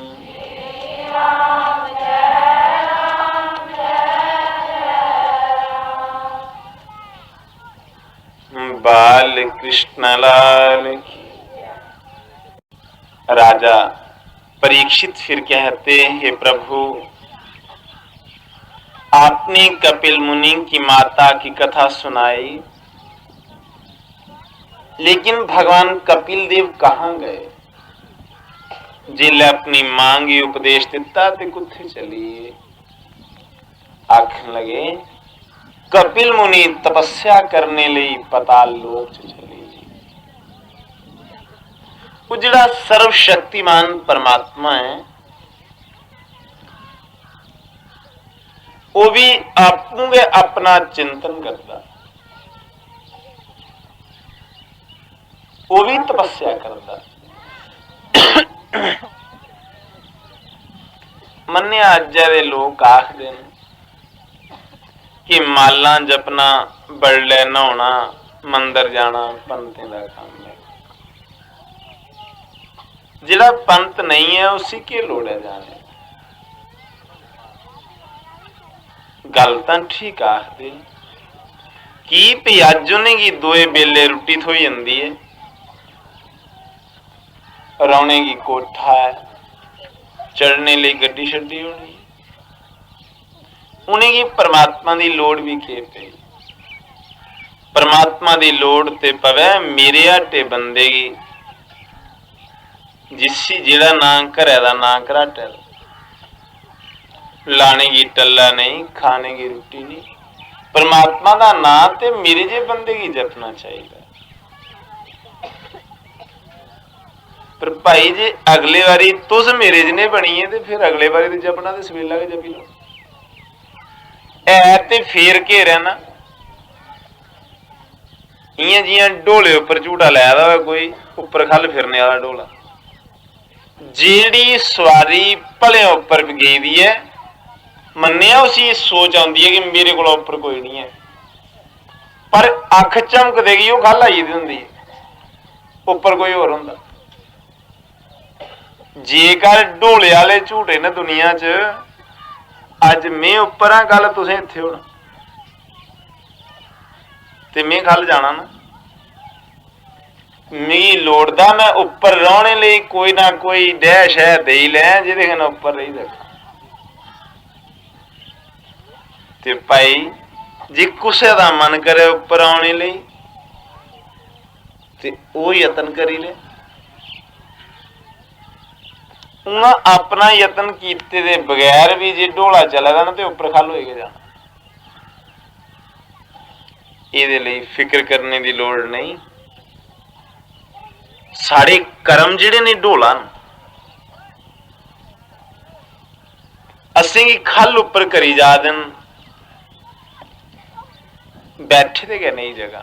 बाल कृष्ण लाल की। राजा परीक्षित फिर कहते, हे प्रभु, आपने कपिल मुनि की माता की कथा सुनाई, लेकिन भगवान कपिल देव कहां गए? जिले अपनी मांगी उपदेश दिता ते कुत्थे चलिए? आखन लगे, कपिल मुनि तपस्या करने लिए पताल लोक च चले। वो जिहड़ा सर्वशक्तिमान परमात्मा है, वो भी आपू अपना चिंतन करता, वो भी तपस्या करता। मन्ने अज्जा दे लोग आखदे ने कि माला जपना, बड़ले नहाना, मंदिर जाना पंतें दा काम है। जिहड़ा पंत नहीं है उसी की लोड़ है जाने। गल तां ठीक आखदे कि भई अज उन्हें की दोए बेले रुट्टी थोई जांदी है, रौने की कोठा है, चढ़ने लिए गड्डी छड्डी होनी, उन्हें की परमात्मा की लोड़ भी के पई। परमात्मा की लोड़ ते पवे मेरे हटे बंदे की, जिसी जिहड़ा ना घरे दा ना घराटे दा, लाने की टल्ला नहीं, खाने की रोटी नहीं। परमात्मा का ना ते मेरे जे बंदे की जपना चाहिए। पर भाई जे अगले बारी तुस मेरे जने बनी है तो फिर अगले बारी तो जपना तो सवेला के जपी लो। ऐ ते फेर के रहना इयां जियां ढोले उपर झूटा लाया हो कोई, उपर खल फिरने वाला ढोला। जेड़ी सवारी भले उपर गई दी है, मन्निया उसी सोच आती है कि मेरे को उपर कोई नहीं है, पर अख चमक देगी वो खल आई दी होंदी, उपर कोई होर हुंदा। जेकर ढोले वाले झूठे ने दुनिया च, अज मैं उपर हाँ, कल तुसें इत्थे होना ते मैं खल जाना ना। मिगी लोड़दा मैं उपर रौहने लिए कोई ना कोई डह शह दे लै जिहदे कन्नै उपर रही सकां। ते भाई जे कुसै दा मन करे उपर आने लिए ते ओह यतन करी ले। उन्हां अपना यतन कीते दे बगैर भी जे ढोला चले दा ना ते उपर खल होई के जाना। इहदे लई फिक्र करने की लोड़ नहीं। साढ़े कर्म जिहड़े ने ढोला न, असीं की खल उपर करी जा देन, बैठे ते गै नहीं जगह।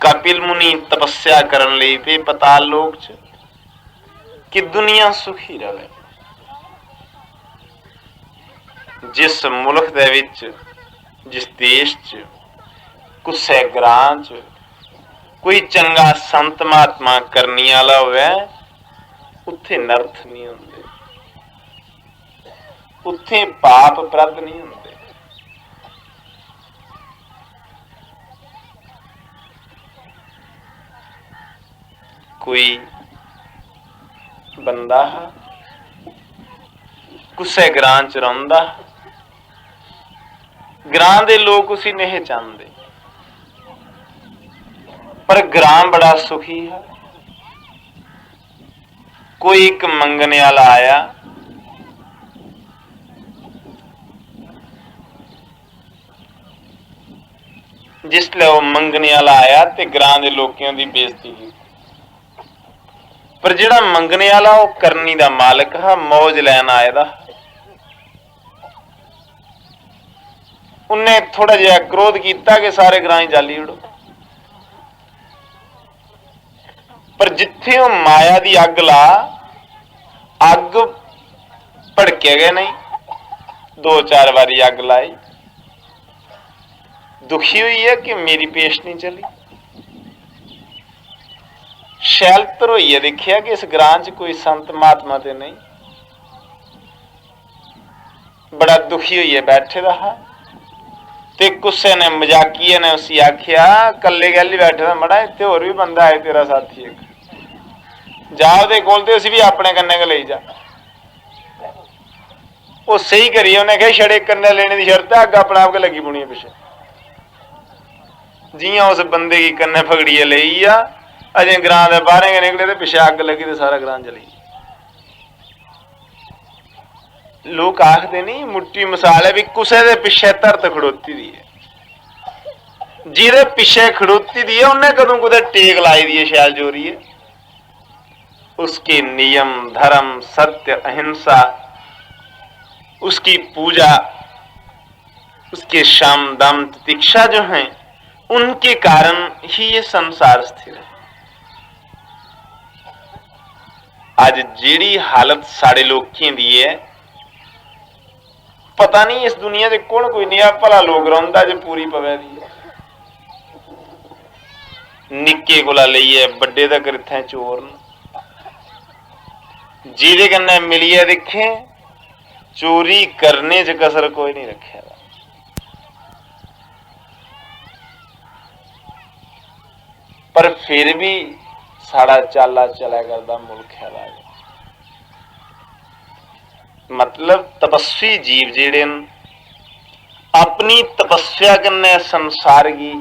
कपिल मुनि तपस्या करन लई पे पताल लोक च कि दुनिया सुखी रहे। जिस मुल्क दे विच, जिस देश च, कुसै ग्रां च कोई चंगा संत महात्मा करनी वाला होवे, उत्थे नरथ नहीं होंदे, उत्थे पाप अपराध नहीं होंदे। कोई बंदा कुसै ग्रां च रहिंदा, ग्रां दे लोग उसी नहीं चाहते, पर ग्रां बड़ा सुखी है। कोई एक मंगने वाला आया, जिसले वो मंगने वाला आया ते ग्रां दे लोगों की बेइज्जती की, पर जिहड़ा मंगने वाला वो करनी दा मालिक है, मौज लैन आए दा, उन्हें थोड़ा जिहा क्रोध किया कि सारे ग्रां जाली उड़ो। पर जिथे वो माया की अग ला, अग भड़के गए नहीं, दो चार बारी अग लाई, दुखी हुई है कि मेरी पेश नहीं चली। शैल धरोइए देखिया कि इस ग्रां च कोई संत महात्मा ते नहीं, बड़ा दुखी हुई है बैठे रहा। ते कुसे ने मजाकिए ने उसी आख्या कल्ले गल ही बैठे दा मड़ा इत्थे होर भी बंदा है तेरा साथी एक जा ओहदे कोल ते उसी भी अपने कन्ने गै लेई जा वो सही करिए उन्हें कहा छड़े कन्ने लेने की शर्त है अग अपने आप के लगी पुनी है पिछे जियां उस बंदे की कन्ने फगड़िए लेई आ अजे ग्रां के बाहर गए निकले तो पिछे अग लगी तो सारा ग्रां जली लोग आखते नहीं मुट्टी मिसाल है भी कुसे दे पिछे धरत खड़ोती दी है जिहदे पिछे खड़ोती दी है उन्हें कदों कुछ टेक लाई दी है शैल जोरी है उसके नियम धर्म सत्य अहिंसा उसकी पूजा उसके शम दम तितिक्षा जो हैं उनके कारण ही ये संसार स्थिर है। आज जेड़ी हालत साढ़े लोग दी है पता नहीं इस दुनिया से कौन कोई नहीं भला लोग रौंदा जो पूरी पवे दी है निक्के कोला लेइए बड्डे तक इत्थे चोर जिहदे कन्नै मिलिए दिखे चोरी करने च कसर कोई नहीं रखे पर फिर भी साड़ा चाला चला करता मुल्क है मतलब तपस्वी जीव जेड़े अपनी तपस्या कन्नै संसार की